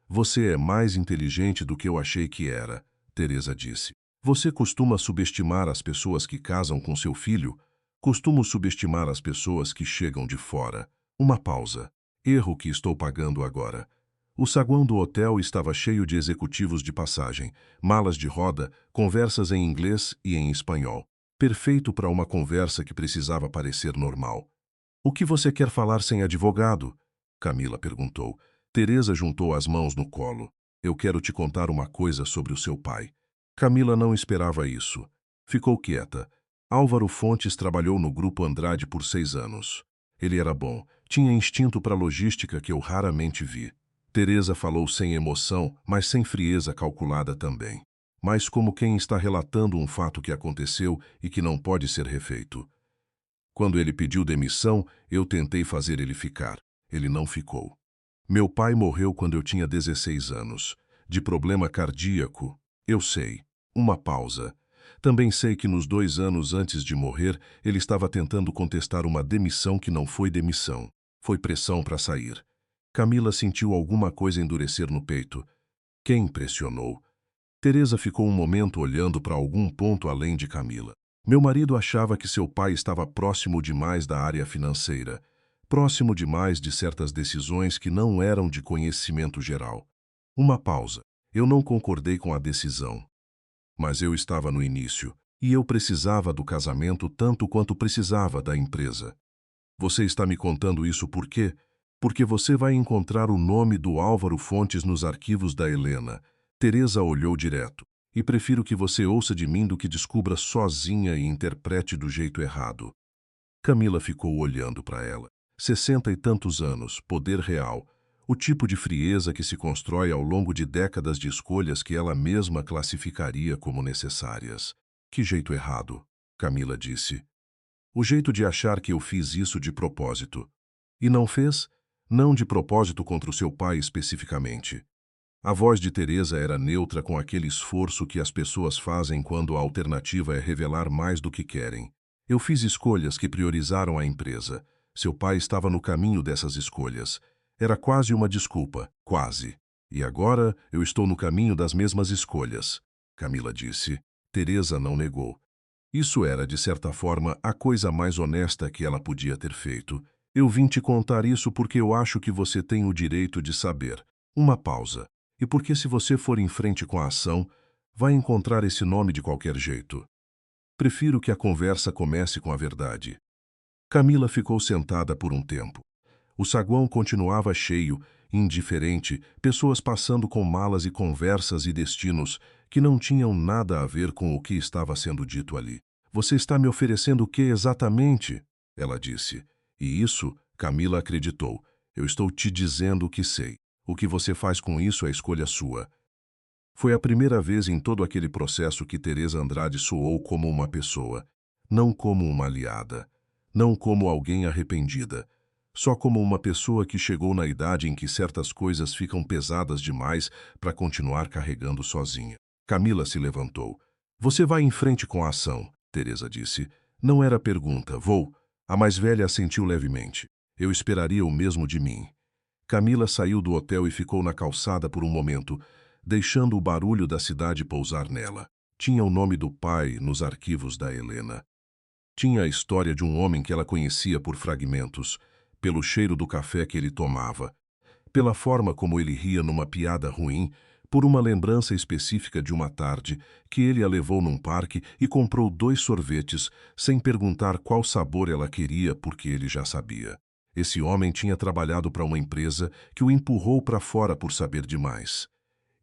Você é mais inteligente do que eu achei que era, Teresa disse. Você costuma subestimar as pessoas que casam com seu filho? Costumo subestimar as pessoas que chegam de fora. Uma pausa. Erro que estou pagando agora. O saguão do hotel estava cheio de executivos de passagem, malas de roda, conversas em inglês e em espanhol. Perfeito para uma conversa que precisava parecer normal. O que você quer falar sem advogado? Camila perguntou. Teresa juntou as mãos no colo. Eu quero te contar uma coisa sobre o seu pai. Camila não esperava isso. Ficou quieta. Álvaro Fontes trabalhou no Grupo Andrade por 6 anos. Ele era bom, tinha instinto para logística que eu raramente vi. Teresa falou sem emoção, mas sem frieza calculada também. Mas como quem está relatando um fato que aconteceu e que não pode ser refeito. Quando ele pediu demissão, eu tentei fazer ele ficar. Ele não ficou. Meu pai morreu quando eu tinha 16 anos, de problema cardíaco. Eu sei. Uma pausa. Também sei que nos 2 anos antes de morrer, ele estava tentando contestar uma demissão que não foi demissão. Foi pressão para sair. Camila sentiu alguma coisa endurecer no peito. Quem pressionou? Teresa ficou um momento olhando para algum ponto além de Camila. Meu marido achava que seu pai estava próximo demais da área financeira. próximo demais de certas decisões que não eram de conhecimento geral. Uma pausa. Eu não concordei com a decisão. Mas eu estava no início, e eu precisava do casamento tanto quanto precisava da empresa. Você está me contando isso por quê? Porque você vai encontrar o nome do Álvaro Fontes nos arquivos da Helena. Teresa olhou direto. E prefiro que você ouça de mim do que descubra sozinha e interprete do jeito errado. Camila ficou olhando para ela. 60 e tantos anos, poder real, o tipo de frieza que se constrói ao longo de décadas de escolhas que ela mesma classificaria como necessárias. Que jeito errado, Camila disse. O jeito de achar que eu fiz isso de propósito. E não fez? Não de propósito contra o seu pai especificamente. A voz de Teresa era neutra com aquele esforço que as pessoas fazem quando a alternativa é revelar mais do que querem. Eu fiz escolhas que priorizaram a empresa. Seu pai estava no caminho dessas escolhas. Era quase uma desculpa, quase. E agora eu estou no caminho das mesmas escolhas, Camila disse. Teresa não negou. Isso era, de certa forma, a coisa mais honesta que ela podia ter feito. Eu vim te contar isso porque eu acho que você tem o direito de saber. Uma pausa. E porque se você for em frente com a ação, vai encontrar esse nome de qualquer jeito. Prefiro que a conversa comece com a verdade. Camila ficou sentada por um tempo. O saguão continuava cheio, indiferente, pessoas passando com malas e conversas e destinos que não tinham nada a ver com o que estava sendo dito ali. Você está me oferecendo o que exatamente? Ela disse. E isso, Camila acreditou. Eu estou te dizendo o que sei. O que você faz com isso é escolha sua. Foi a primeira vez em todo aquele processo que Teresa Andrade soou como uma pessoa, não como uma aliada, não como alguém arrependida, só como uma pessoa que chegou na idade em que certas coisas ficam pesadas demais para continuar carregando sozinha. Camila se levantou. Você vai em frente com a ação, Teresa disse. Não era pergunta, vou. A mais velha assentiu levemente. Eu esperaria o mesmo de mim. Camila saiu do hotel e ficou na calçada por um momento, deixando o barulho da cidade pousar nela. Tinha o nome do pai nos arquivos da Helena. Tinha a história de um homem que ela conhecia por fragmentos, pelo cheiro do café que ele tomava, pela forma como ele ria numa piada ruim, por uma lembrança específica de uma tarde que ele a levou num parque e comprou 2 sorvetes sem perguntar qual sabor ela queria porque ele já sabia. Esse homem tinha trabalhado para uma empresa que o empurrou para fora por saber demais.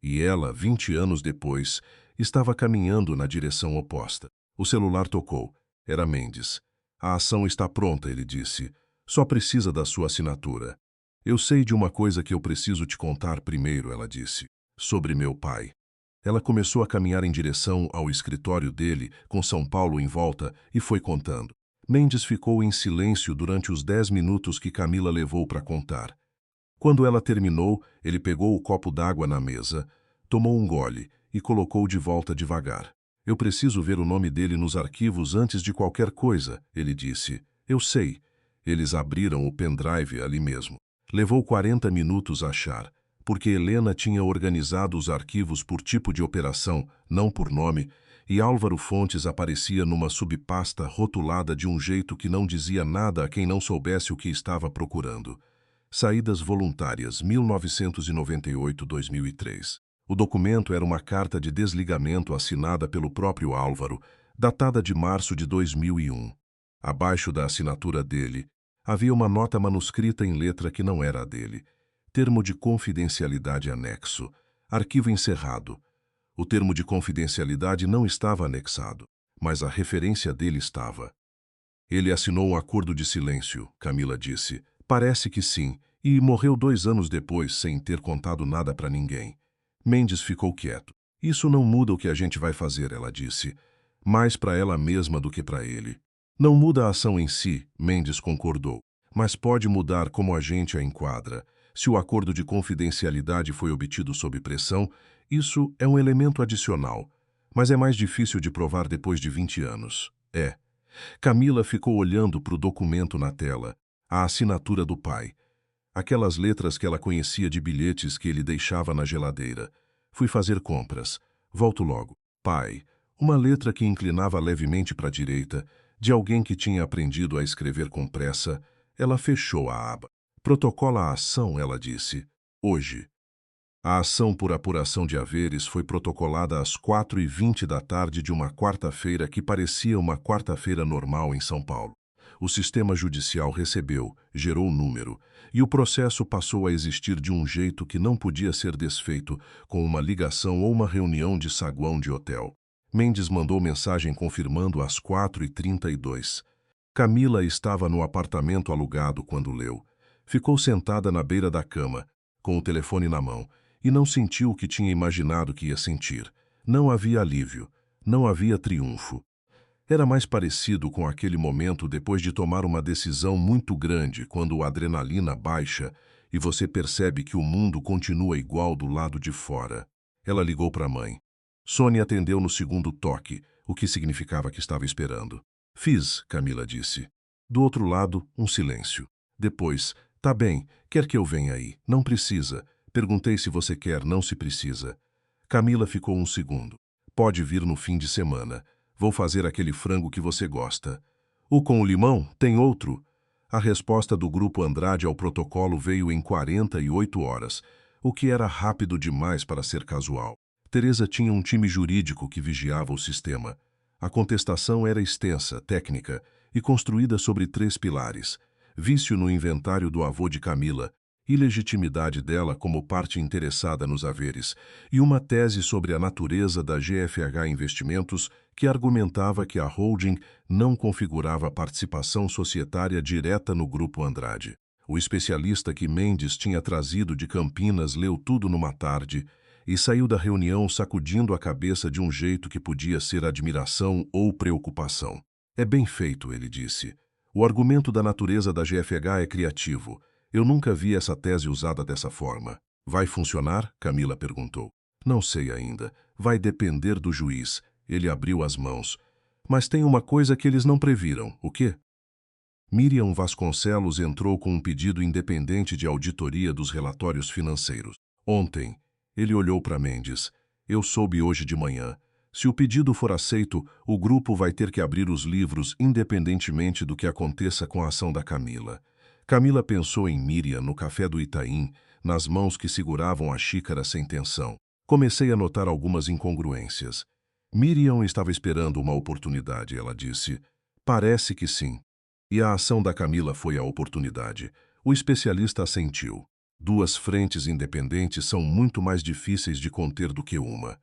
E ela, 20 anos depois, estava caminhando na direção oposta. O celular tocou. Era Mendes. A ação está pronta, ele disse. Só precisa da sua assinatura. Eu sei de uma coisa que eu preciso te contar primeiro, ela disse. Sobre meu pai. Ela começou a caminhar em direção ao escritório dele, com São Paulo em volta, e foi contando. Mendes ficou em silêncio durante os 10 minutos que Camila levou para contar. Quando ela terminou, ele pegou o copo d'água na mesa, tomou um gole e colocou de volta devagar. Eu preciso ver o nome dele nos arquivos antes de qualquer coisa, ele disse. Eu sei. Eles abriram o pendrive ali mesmo. Levou 40 minutos a achar, porque Helena tinha organizado os arquivos por tipo de operação, não por nome, e Álvaro Fontes aparecia numa subpasta rotulada de um jeito que não dizia nada a quem não soubesse o que estava procurando. Saídas voluntárias, 1998-2003. O documento era uma carta de desligamento assinada pelo próprio Álvaro, datada de março de 2001. Abaixo da assinatura dele, havia uma nota manuscrita em letra que não era a dele. Termo de confidencialidade anexo. Arquivo encerrado. O termo de confidencialidade não estava anexado, mas a referência dele estava. Ele assinou um acordo de silêncio, Camila disse. Parece que sim, e morreu 2 anos depois sem ter contado nada para ninguém. Mendes ficou quieto. Isso não muda o que a gente vai fazer, ela disse. Mais para ela mesma do que para ele. Não muda a ação em si, Mendes concordou, mas pode mudar como a gente a enquadra. Se o acordo de confidencialidade foi obtido sob pressão, isso é um elemento adicional, mas é mais difícil de provar depois de 20 anos. É. Camila ficou olhando para o documento na tela, a assinatura do pai. Aquelas letras que ela conhecia de bilhetes que ele deixava na geladeira. Fui fazer compras. Volto logo. Pai. Uma letra que inclinava levemente para a direita, de alguém que tinha aprendido a escrever com pressa. Ela fechou a aba. Protocola a ação, ela disse. Hoje. A ação por apuração de haveres foi protocolada às 4h20 da tarde de uma quarta-feira que parecia uma quarta-feira normal em São Paulo. O sistema judicial recebeu, gerou o número, e o processo passou a existir de um jeito que não podia ser desfeito com uma ligação ou uma reunião de saguão de hotel. Mendes mandou mensagem confirmando às 4h32. Camila estava no apartamento alugado quando leu. Ficou sentada na beira da cama, com o telefone na mão, e não sentiu o que tinha imaginado que ia sentir. Não havia alívio, não havia triunfo. Era mais parecido com aquele momento depois de tomar uma decisão muito grande, quando a adrenalina baixa e você percebe que o mundo continua igual do lado de fora. Ela ligou para a mãe. Sônia atendeu no segundo toque, o que significava que estava esperando. Fiz, Camila disse. Do outro lado, um silêncio. Depois, tá bem, quer que eu venha aí? Não precisa. Perguntei se você quer, não se precisa. Camila ficou um segundo. Pode vir no fim de semana. Vou fazer aquele frango que você gosta. O com o limão? Tem outro? A resposta do Grupo Andrade ao protocolo veio em 48 horas, o que era rápido demais para ser casual. Teresa tinha um time jurídico que vigiava o sistema. A contestação era extensa, técnica e construída sobre 3 pilares: vício no inventário do avô de Camila, ilegitimidade dela como parte interessada nos haveres, e uma tese sobre a natureza da GFH Investimentos que argumentava que a holding não configurava participação societária direta no Grupo Andrade. O especialista que Mendes tinha trazido de Campinas leu tudo numa tarde e saiu da reunião sacudindo a cabeça de um jeito que podia ser admiração ou preocupação. É bem feito, ele disse. O argumento da natureza da GFH é criativo. Eu nunca vi essa tese usada dessa forma. Vai funcionar? Camila perguntou. Não sei ainda. Vai depender do juiz. Ele abriu as mãos. Mas tem uma coisa que eles não previram. O quê? Miriam Vasconcelos entrou com um pedido independente de auditoria dos relatórios financeiros. Ontem, ele olhou para Mendes. Eu soube hoje de manhã. Se o pedido for aceito, o grupo vai ter que abrir os livros independentemente do que aconteça com a ação da Camila. Camila pensou em Miriam no café do Itaim, nas mãos que seguravam a xícara sem tensão. Comecei a notar algumas incongruências. Miriam estava esperando uma oportunidade, ela disse. Parece que sim. E a ação da Camila foi a oportunidade. O especialista assentiu. 2 frentes independentes são muito mais difíceis de conter do que uma.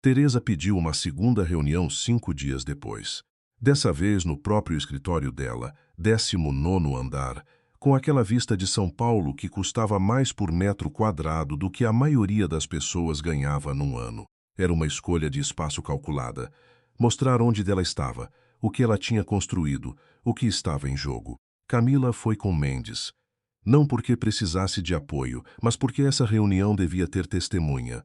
Teresa pediu uma segunda reunião 5 dias depois. Dessa vez no próprio escritório dela, 19º andar, com aquela vista de São Paulo que custava mais por metro quadrado do que a maioria das pessoas ganhava num ano. Era uma escolha de espaço calculada. Mostrar onde dela estava, o que ela tinha construído, o que estava em jogo. Camila foi com Mendes. Não porque precisasse de apoio, mas porque essa reunião devia ter testemunha.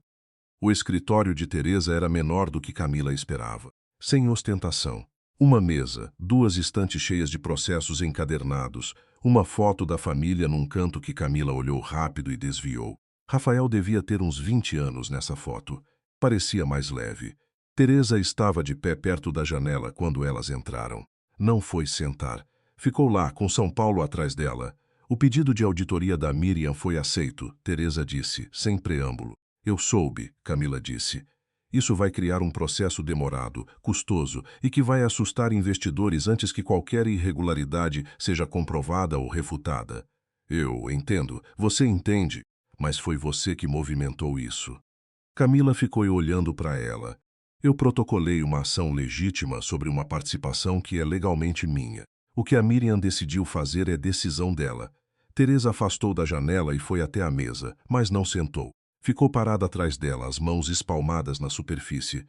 O escritório de Teresa era menor do que Camila esperava. Sem ostentação. Uma mesa, 2 estantes cheias de processos encadernados, uma foto da família num canto que Camila olhou rápido e desviou. Rafael devia ter uns 20 anos nessa foto. Parecia mais leve. Teresa estava de pé perto da janela quando elas entraram. Não foi sentar. Ficou lá, com São Paulo atrás dela. O pedido de auditoria da Miriam foi aceito, Teresa disse, sem preâmbulo. Eu soube, Camila disse. Isso vai criar um processo demorado, custoso e que vai assustar investidores antes que qualquer irregularidade seja comprovada ou refutada. Eu entendo, você entende, mas foi você que movimentou isso. Camila ficou olhando para ela. Eu protocolei uma ação legítima sobre uma participação que é legalmente minha. O que a Miriam decidiu fazer é decisão dela. Teresa afastou da janela e foi até a mesa, mas não sentou. Ficou parada atrás dela, as mãos espalmadas na superfície.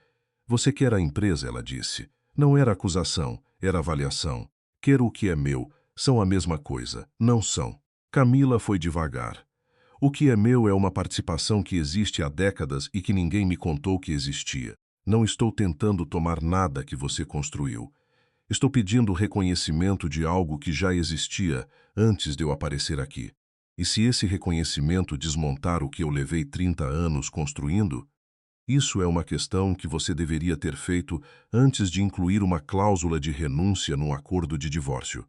Você quer a empresa, ela disse. Não era acusação, era avaliação. Quer o que é meu, são a mesma coisa. Não são. Camila foi devagar. O que é meu é uma participação que existe há décadas e que ninguém me contou que existia. Não estou tentando tomar nada que você construiu. Estou pedindo reconhecimento de algo que já existia antes de eu aparecer aqui. E se esse reconhecimento desmontar o que eu levei 30 anos construindo? Isso é uma questão que você deveria ter feito antes de incluir uma cláusula de renúncia num acordo de divórcio.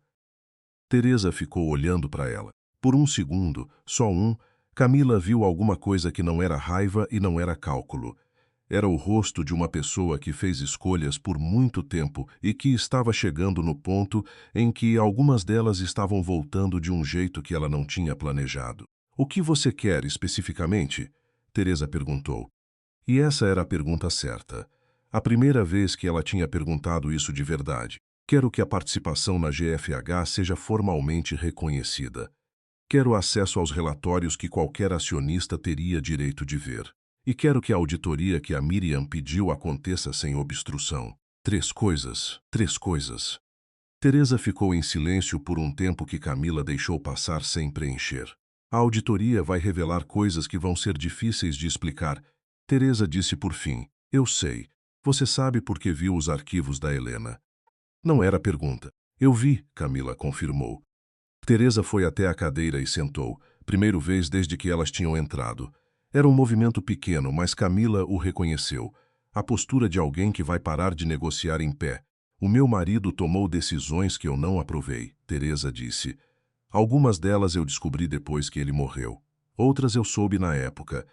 Teresa ficou olhando para ela. Por um segundo, só um, Camila viu alguma coisa que não era raiva e não era cálculo. Era o rosto de uma pessoa que fez escolhas por muito tempo e que estava chegando no ponto em que algumas delas estavam voltando de um jeito que ela não tinha planejado. O que você quer especificamente? Teresa perguntou. E essa era a pergunta certa. A primeira vez que ela tinha perguntado isso de verdade. Quero que a participação na GFH seja formalmente reconhecida. Quero acesso aos relatórios que qualquer acionista teria direito de ver. E quero que a auditoria que a Miriam pediu aconteça sem obstrução. 3 coisas, 3 coisas. Teresa ficou em silêncio por um tempo que Camila deixou passar sem preencher. A auditoria vai revelar coisas que vão ser difíceis de explicar. Teresa disse por fim, eu sei. Você sabe porque viu os arquivos da Helena. Não era pergunta. Eu vi, Camila confirmou. Teresa foi até a cadeira e sentou, primeira vez desde que elas tinham entrado. Era um movimento pequeno, mas Camila o reconheceu. A postura de alguém que vai parar de negociar em pé. O meu marido tomou decisões que eu não aprovei, Teresa disse. Algumas delas eu descobri depois que ele morreu. Outras eu soube na época.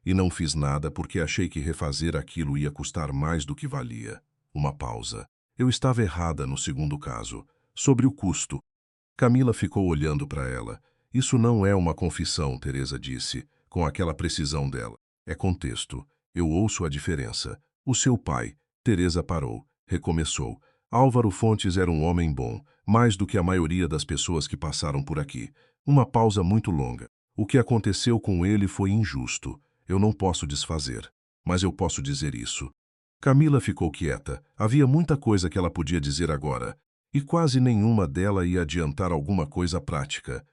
E não fiz nada porque achei que refazer aquilo ia custar mais do que valia. Uma pausa. Eu estava errada no segundo caso. Sobre o custo. Camila ficou olhando para ela. Isso não é uma confissão, Teresa disse, com aquela precisão dela. É contexto. Eu ouço a diferença. O seu pai. Teresa parou. Recomeçou. Álvaro Fontes era um homem bom, mais do que a maioria das pessoas que passaram por aqui. Uma pausa muito longa. O que aconteceu com ele foi injusto. Eu não posso desfazer. Mas eu posso dizer isso. Camila ficou quieta. Havia muita coisa que ela podia dizer agora. E quase nenhuma dela ia adiantar alguma coisa prática.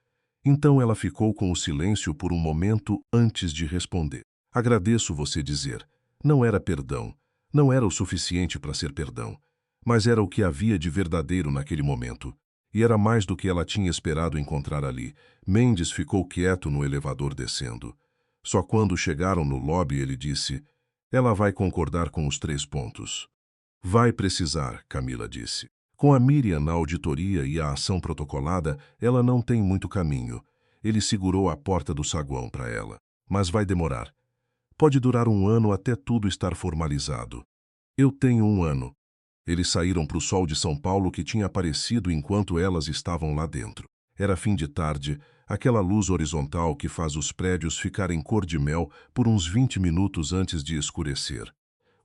Então ela ficou com o silêncio por um momento antes de responder. Agradeço você dizer. Não era perdão. Não era o suficiente para ser perdão. Mas era o que havia de verdadeiro naquele momento. E era mais do que ela tinha esperado encontrar ali. Mendes ficou quieto no elevador descendo. Só quando chegaram no lobby ele disse, ela vai concordar com os 3 pontos. Vai precisar, Camila disse. Com a Miriam na auditoria e a ação protocolada, ela não tem muito caminho. Ele segurou a porta do saguão para ela. Mas vai demorar. Pode durar 1 ano até tudo estar formalizado. Eu tenho 1 ano. Eles saíram para o sol de São Paulo que tinha aparecido enquanto elas estavam lá dentro. Era fim de tarde, aquela luz horizontal que faz os prédios ficarem cor de mel por uns 20 minutos antes de escurecer.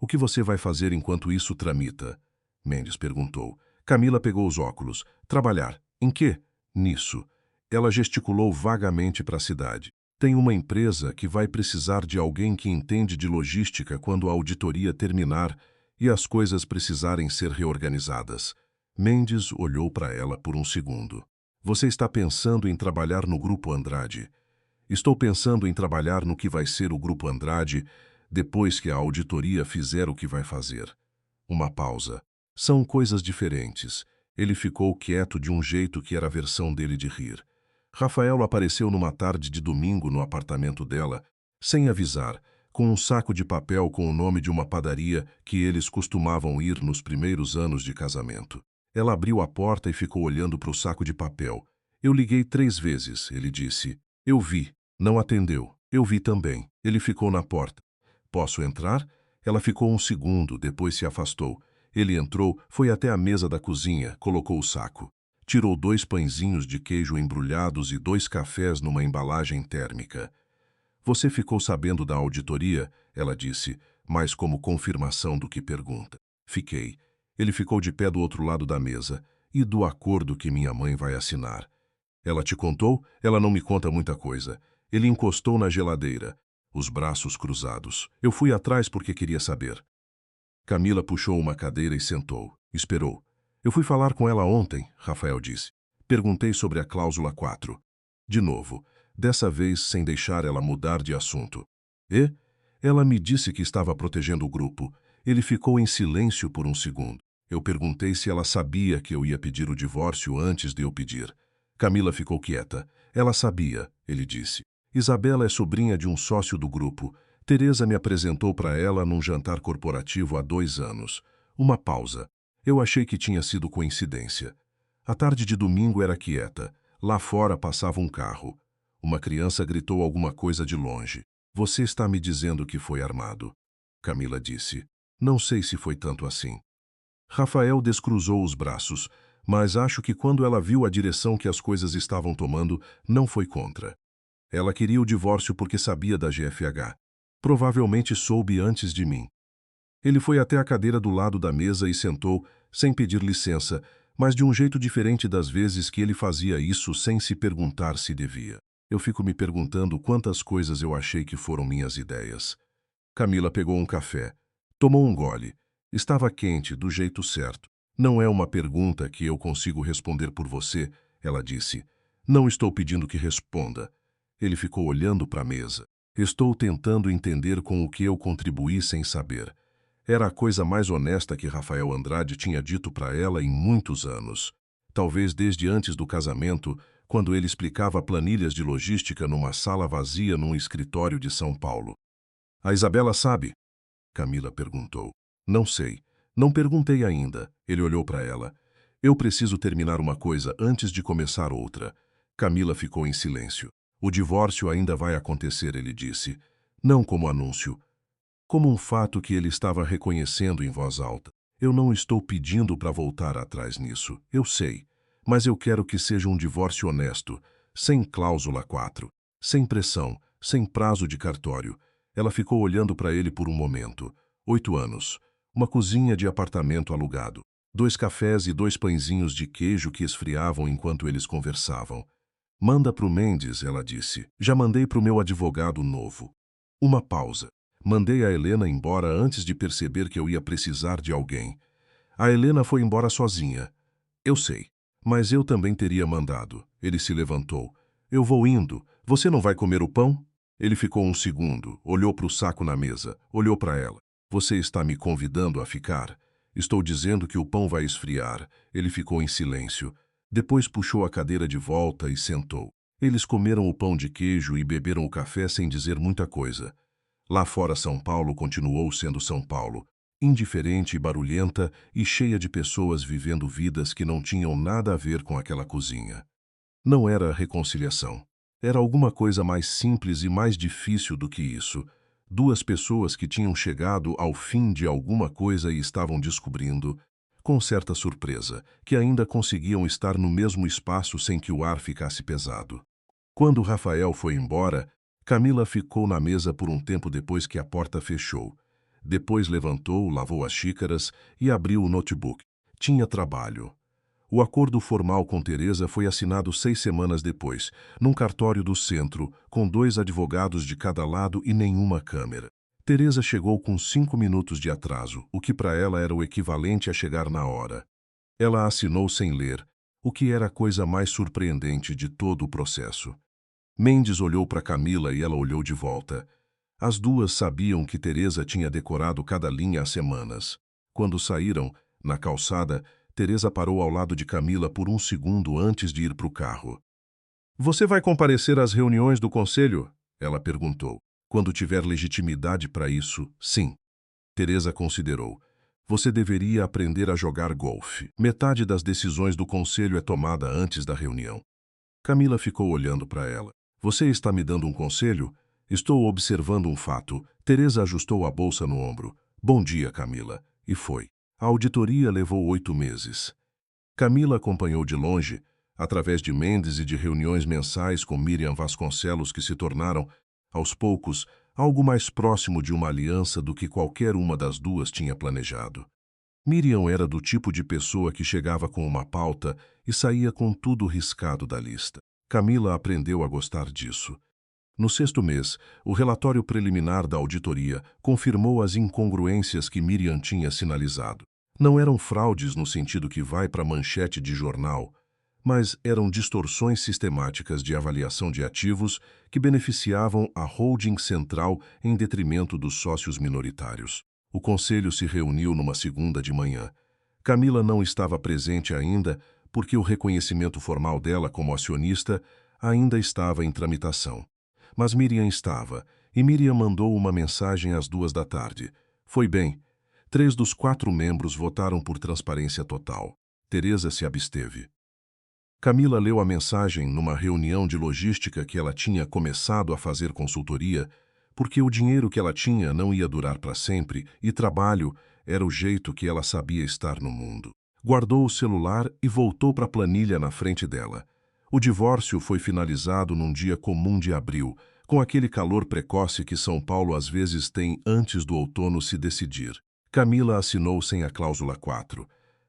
O que você vai fazer enquanto isso tramita? Mendes perguntou. Camila pegou os óculos. Trabalhar. Em quê? Nisso. Ela gesticulou vagamente para a cidade. Tem uma empresa que vai precisar de alguém que entende de logística quando a auditoria terminar e as coisas precisarem ser reorganizadas. Mendes olhou para ela por um segundo. Você está pensando em trabalhar no Grupo Andrade. Estou pensando em trabalhar no que vai ser o Grupo Andrade depois que a auditoria fizer o que vai fazer. Uma pausa. São coisas diferentes. Ele ficou quieto de um jeito que era a versão dele de rir. Rafael apareceu numa tarde de domingo no apartamento dela, sem avisar, com um saco de papel com o nome de uma padaria que eles costumavam ir nos primeiros anos de casamento. Ela abriu a porta e ficou olhando para o saco de papel. Eu liguei 3 vezes, ele disse. Eu vi. Não atendeu. Eu vi também. Ele ficou na porta. Posso entrar? Ela ficou um segundo, depois se afastou. Ele entrou, foi até a mesa da cozinha, colocou o saco. Tirou 2 pãezinhos de queijo embrulhados e 2 cafés numa embalagem térmica. Você ficou sabendo da auditoria? Ela disse, mais como confirmação do que pergunta. Fiquei. Ele ficou de pé do outro lado da mesa. E do acordo que minha mãe vai assinar. Ela te contou? Ela não me conta muita coisa. Ele encostou na geladeira, os braços cruzados. Eu fui atrás porque queria saber. Camila puxou uma cadeira e sentou. Esperou. Eu fui falar com ela ontem, Rafael disse. Perguntei sobre a cláusula 4. De novo, dessa vez sem deixar ela mudar de assunto. E? Ela me disse que estava protegendo o grupo. Ele ficou em silêncio por um segundo. Eu perguntei se ela sabia que eu ia pedir o divórcio antes de eu pedir. Camila ficou quieta. Ela sabia, ele disse. Isabela é sobrinha de um sócio do grupo. Teresa me apresentou para ela num jantar corporativo há 2 anos. Uma pausa. Eu achei que tinha sido coincidência. A tarde de domingo era quieta. Lá fora passava um carro. Uma criança gritou alguma coisa de longe. Você está me dizendo que foi armado. Camila disse. Não sei se foi tanto assim. Rafael descruzou os braços, mas acho que quando ela viu a direção que as coisas estavam tomando, não foi contra. Ela queria o divórcio porque sabia da GFH. Provavelmente soube antes de mim. Ele foi até a cadeira do lado da mesa e sentou, sem pedir licença, mas de um jeito diferente das vezes que ele fazia isso sem se perguntar se devia. Eu fico me perguntando quantas coisas eu achei que foram minhas ideias. Camila pegou um café. Tomou um gole. Estava quente, do jeito certo. Não é uma pergunta que eu consigo responder por você, ela disse. Não estou pedindo que responda. Ele ficou olhando para a mesa. Estou tentando entender com o que eu contribuí sem saber. Era a coisa mais honesta que Rafael Andrade tinha dito para ela em muitos anos. Talvez desde antes do casamento, quando ele explicava planilhas de logística numa sala vazia num escritório de São Paulo. A Isabela sabe? Camila perguntou. Não sei. Não perguntei ainda. Ele olhou para ela. Eu preciso terminar uma coisa antes de começar outra. Camila ficou em silêncio. O divórcio ainda vai acontecer, ele disse. Não como anúncio. Como um fato que ele estava reconhecendo em voz alta. Eu não estou pedindo para voltar atrás nisso. Eu sei. Mas eu quero que seja um divórcio honesto. Sem cláusula 4. Sem pressão. Sem prazo de cartório. Ela ficou olhando para ele por um momento. 8 anos. Uma cozinha de apartamento alugado. 2 cafés e 2 pãezinhos de queijo que esfriavam enquanto eles conversavam. Manda pro Mendes, ela disse. Já mandei pro meu advogado novo. Uma pausa. Mandei a Helena embora antes de perceber que eu ia precisar de alguém. A Helena foi embora sozinha. Eu sei. Mas eu também teria mandado. Ele se levantou. Eu vou indo. Você não vai comer o pão? Ele ficou um segundo, olhou para o saco na mesa, olhou para ela. Você está me convidando a ficar? Estou dizendo que o pão vai esfriar. Ele ficou em silêncio. Depois puxou a cadeira de volta e sentou. Eles comeram o pão de queijo e beberam o café sem dizer muita coisa. Lá fora São Paulo continuou sendo São Paulo, indiferente e barulhenta e cheia de pessoas vivendo vidas que não tinham nada a ver com aquela cozinha. Não era reconciliação. Era alguma coisa mais simples e mais difícil do que isso. 2 pessoas que tinham chegado ao fim de alguma coisa e estavam descobrindo, com certa surpresa, que ainda conseguiam estar no mesmo espaço sem que o ar ficasse pesado. Quando Rafael foi embora, Camila ficou na mesa por um tempo depois que a porta fechou. Depois levantou, lavou as xícaras e abriu o notebook. Tinha trabalho. O acordo formal com Teresa foi assinado 6 semanas depois, num cartório do centro, com 2 advogados de cada lado e nenhuma câmera. Teresa chegou com 5 minutos de atraso, o que para ela era o equivalente a chegar na hora. Ela assinou sem ler, o que era a coisa mais surpreendente de todo o processo. Mendes olhou para Camila e ela olhou de volta. As duas sabiam que Teresa tinha decorado cada linha há semanas. Quando saíram, na calçada, Teresa parou ao lado de Camila por um segundo antes de ir para o carro. Você vai comparecer às reuniões do conselho? Ela perguntou. Quando tiver legitimidade para isso, sim. Teresa considerou. Você deveria aprender a jogar golfe. Metade das decisões do conselho é tomada antes da reunião. Camila ficou olhando para ela. Você está me dando um conselho? Estou observando um fato. Teresa ajustou a bolsa no ombro. Bom dia, Camila. E foi. A auditoria levou 8 meses. Camila acompanhou de longe, através de Mendes e de reuniões mensais com Miriam Vasconcelos que se tornaram, aos poucos, algo mais próximo de uma aliança do que qualquer uma das duas tinha planejado. Miriam era do tipo de pessoa que chegava com uma pauta e saía com tudo riscado da lista. Camila aprendeu a gostar disso. No 6º mês, o relatório preliminar da auditoria confirmou as incongruências que Miriam tinha sinalizado. Não eram fraudes no sentido que vai para a manchete de jornal, mas eram distorções sistemáticas de avaliação de ativos que beneficiavam a holding central em detrimento dos sócios minoritários. O conselho se reuniu numa segunda de manhã. Camila não estava presente ainda porque o reconhecimento formal dela como acionista ainda estava em tramitação. Mas Miriam estava, e Miriam mandou uma mensagem às 14h. Foi bem. 3 dos 4 membros votaram por transparência total. Teresa se absteve. Camila leu a mensagem numa reunião de logística que ela tinha começado a fazer consultoria, porque o dinheiro que ela tinha não ia durar para sempre e trabalho era o jeito que ela sabia estar no mundo. Guardou o celular e voltou para a planilha na frente dela. O divórcio foi finalizado num dia comum de abril, com aquele calor precoce que São Paulo às vezes tem antes do outono se decidir. Camila assinou sem a cláusula 4.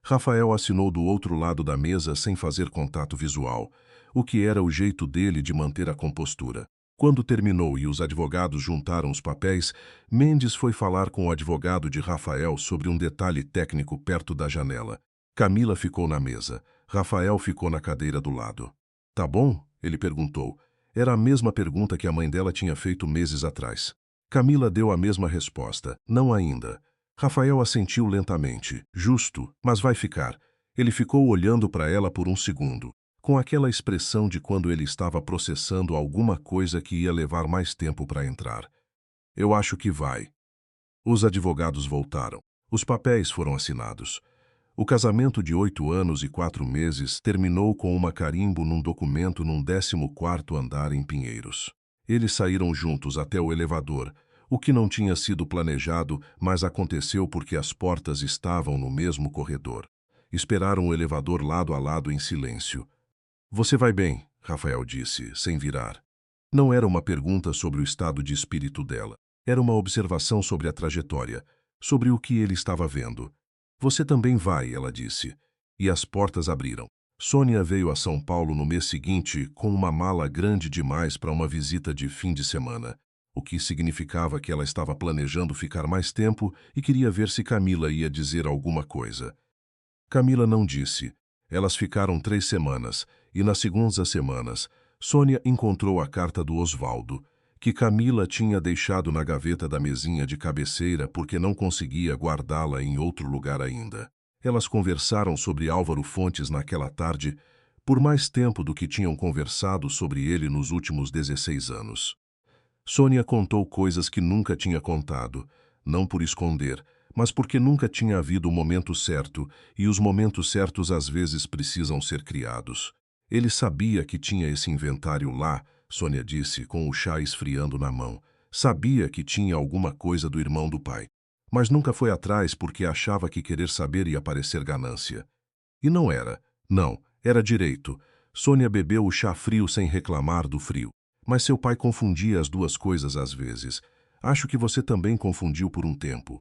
Rafael assinou do outro lado da mesa sem fazer contato visual, o que era o jeito dele de manter a compostura. Quando terminou e os advogados juntaram os papéis, Mendes foi falar com o advogado de Rafael sobre um detalhe técnico perto da janela. Camila ficou na mesa. Rafael ficou na cadeira do lado. "Tá bom?" ele perguntou. Era a mesma pergunta que a mãe dela tinha feito meses atrás. Camila deu a mesma resposta. "Não ainda." Rafael assentiu lentamente. "Justo, mas vai ficar." Ele ficou olhando para ela por um segundo, com aquela expressão de quando ele estava processando alguma coisa que ia levar mais tempo para entrar. "Eu acho que vai." Os advogados voltaram. Os papéis foram assinados. O casamento de 8 anos e 4 meses terminou com uma carimbo num documento num 14º andar em Pinheiros. Eles saíram juntos até o elevador, o que não tinha sido planejado, mas aconteceu porque as portas estavam no mesmo corredor. Esperaram o elevador lado a lado em silêncio. "Você vai bem?" Rafael disse, sem virar. Não era uma pergunta sobre o estado de espírito dela. Era uma observação sobre a trajetória, sobre o que ele estava vendo. "Você também vai", ela disse. E as portas abriram. Sônia veio a São Paulo no mês seguinte com uma mala grande demais para uma visita de fim de semana, o que significava que ela estava planejando ficar mais tempo e queria ver se Camila ia dizer alguma coisa. Camila não disse. Elas ficaram 3 semanas, e nas segundas semanas, Sônia encontrou a carta do Osvaldo, que Camila tinha deixado na gaveta da mesinha de cabeceira porque não conseguia guardá-la em outro lugar ainda. Elas conversaram sobre Álvaro Fontes naquela tarde, por mais tempo do que tinham conversado sobre ele nos últimos 16 anos. Sônia contou coisas que nunca tinha contado, não por esconder, mas porque nunca tinha havido o momento certo, e os momentos certos às vezes precisam ser criados. Ele sabia que tinha esse inventário lá, Sônia disse, com o chá esfriando na mão. Sabia que tinha alguma coisa do irmão do pai. Mas nunca foi atrás porque achava que querer saber ia parecer ganância. E não era. Não, era direito. Sônia bebeu o chá frio sem reclamar do frio. Mas seu pai confundia as duas coisas às vezes. Acho que você também confundiu por um tempo.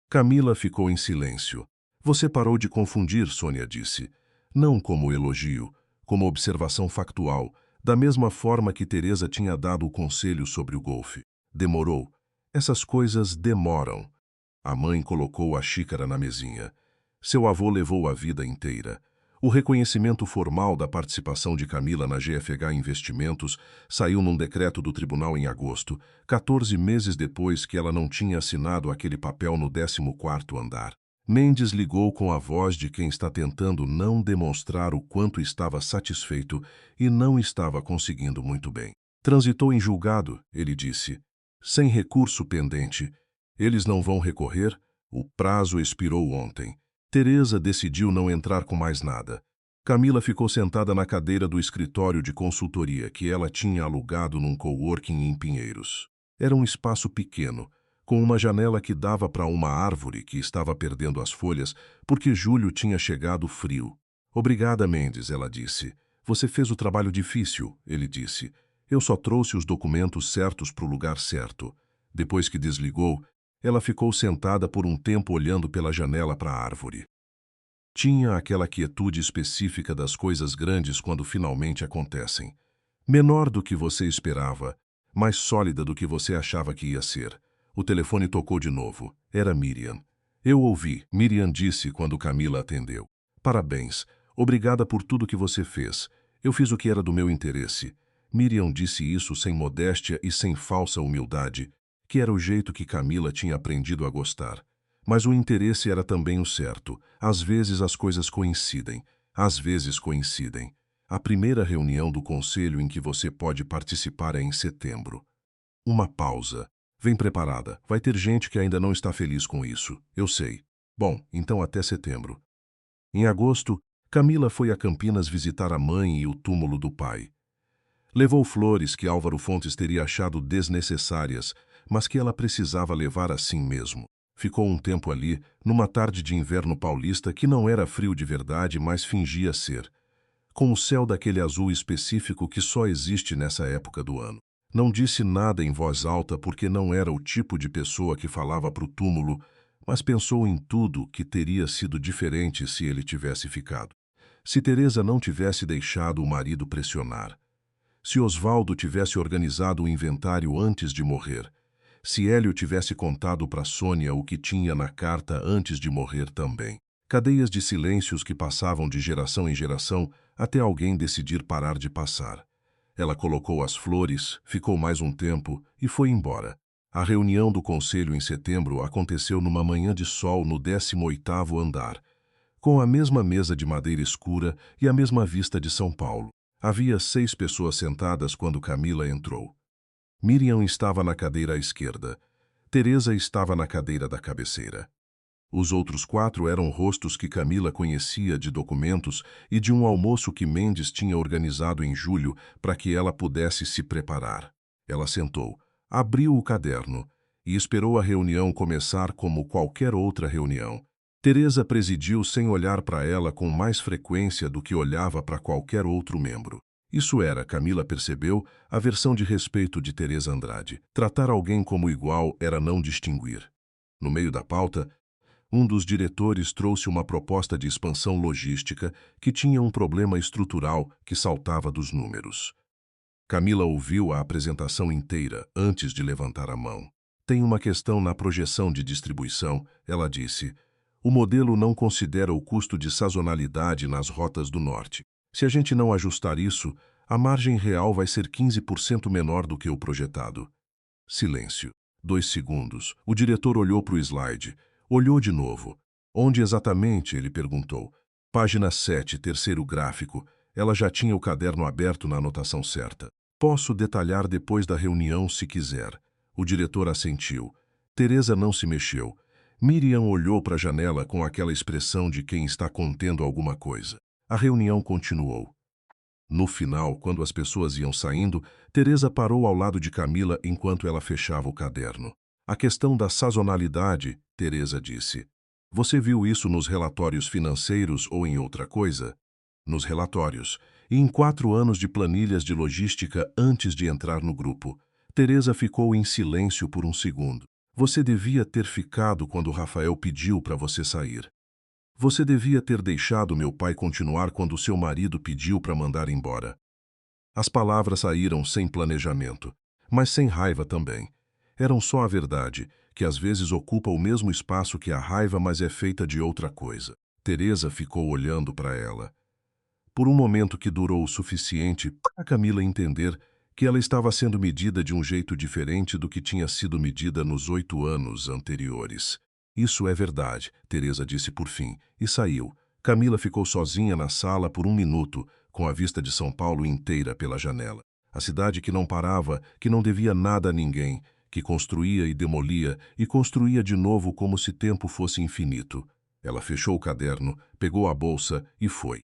Camila ficou em silêncio. Você parou de confundir, Sônia disse. Não como elogio, como observação factual, da mesma forma que Teresa tinha dado o conselho sobre o golfe. Demorou. Essas coisas demoram. A mãe colocou a xícara na mesinha. Seu avô levou a vida inteira. O reconhecimento formal da participação de Camila na GFH Investimentos saiu num decreto do tribunal em agosto, 14 meses depois que ela não tinha assinado aquele papel no 14º andar. Mendes ligou com a voz de quem está tentando não demonstrar o quanto estava satisfeito e não estava conseguindo muito bem. Transitou em julgado, ele disse. Sem recurso pendente. Eles não vão recorrer? O prazo expirou ontem. Teresa decidiu não entrar com mais nada. Camila ficou sentada na cadeira do escritório de consultoria que ela tinha alugado num coworking em Pinheiros. Era um espaço pequeno, com uma janela que dava para uma árvore que estava perdendo as folhas porque julho tinha chegado frio. Obrigada, Mendes, ela disse. Você fez o trabalho difícil, ele disse. Eu só trouxe os documentos certos para o lugar certo. Depois que desligou, ela ficou sentada por um tempo olhando pela janela para a árvore. Tinha aquela quietude específica das coisas grandes quando finalmente acontecem. Menor do que você esperava, mais sólida do que você achava que ia ser. O telefone tocou de novo. Era Miriam. Eu ouvi, Miriam disse quando Camila atendeu. Parabéns. Obrigada por tudo que você fez. Eu fiz o que era do meu interesse. Miriam disse isso sem modéstia e sem falsa humildade, que era o jeito que Camila tinha aprendido a gostar. Mas o interesse era também o certo. Às vezes as coisas coincidem. Às vezes coincidem. A primeira reunião do conselho em que você pode participar é em setembro. Uma pausa. Vem preparada. Vai ter gente que ainda não está feliz com isso. Eu sei. Bom, então até setembro. Em agosto, Camila foi a Campinas visitar a mãe e o túmulo do pai. Levou flores que Álvaro Fontes teria achado desnecessárias, mas que ela precisava levar assim mesmo. Ficou um tempo ali, numa tarde de inverno paulista que não era frio de verdade, mas fingia ser, com o céu daquele azul específico que só existe nessa época do ano. Não disse nada em voz alta porque não era o tipo de pessoa que falava para o túmulo, mas pensou em tudo que teria sido diferente se ele tivesse ficado. Se Teresa não tivesse deixado o marido pressionar. Se Osvaldo tivesse organizado o inventário antes de morrer. Se Hélio tivesse contado para Sônia o que tinha na carta antes de morrer também. Cadeias de silêncios que passavam de geração em geração até alguém decidir parar de passar. Ela colocou as flores, ficou mais um tempo e foi embora. A reunião do conselho em setembro aconteceu numa manhã de sol no 18º andar, com a mesma mesa de madeira escura e a mesma vista de São Paulo. Havia 6 pessoas sentadas quando Camila entrou. Miriam estava na cadeira à esquerda. Teresa estava na cadeira da cabeceira. Os outros 4 eram rostos que Camila conhecia de documentos e de um almoço que Mendes tinha organizado em julho para que ela pudesse se preparar. Ela sentou, abriu o caderno e esperou a reunião começar como qualquer outra reunião. Teresa presidiu sem olhar para ela com mais frequência do que olhava para qualquer outro membro. Isso era, Camila percebeu, a versão de respeito de Teresa Andrade. Tratar alguém como igual era não distinguir. No meio da pauta, um dos diretores trouxe uma proposta de expansão logística que tinha um problema estrutural que saltava dos números. Camila ouviu a apresentação inteira antes de levantar a mão. Tem uma questão na projeção de distribuição, ela disse. O modelo não considera o custo de sazonalidade nas rotas do norte. Se a gente não ajustar isso, a margem real vai ser 15% menor do que o projetado. Silêncio. 2 segundos. O diretor olhou para o slide. Olhou de novo. Onde exatamente? Ele perguntou. Página 7, terceiro gráfico. Ela já tinha o caderno aberto na anotação certa. Posso detalhar depois da reunião se quiser. O diretor assentiu. Teresa não se mexeu. Miriam olhou para a janela com aquela expressão de quem está contendo alguma coisa. A reunião continuou. No final, quando as pessoas iam saindo, Teresa parou ao lado de Camila enquanto ela fechava o caderno. A questão da sazonalidade, Teresa disse. Você viu isso nos relatórios financeiros ou em outra coisa? Nos relatórios. E em 4 anos de planilhas de logística antes de entrar no grupo. Teresa ficou em silêncio por um segundo. Você devia ter ficado quando Rafael pediu para você sair. Você devia ter deixado meu pai continuar quando seu marido pediu para mandar embora. As palavras saíram sem planejamento, mas sem raiva também. Eram só a verdade, que às vezes ocupa o mesmo espaço que a raiva, mas é feita de outra coisa. Teresa ficou olhando para ela. Por um momento que durou o suficiente para Camila entender que ela estava sendo medida de um jeito diferente do que tinha sido medida nos 8 anos anteriores. Isso é verdade, Teresa disse por fim, e saiu. Camila ficou sozinha na sala por 1 minuto, com a vista de São Paulo inteira pela janela. A cidade que não parava, que não devia nada a ninguém, que construía e demolia e construía de novo como se tempo fosse infinito. Ela fechou o caderno, pegou a bolsa e foi.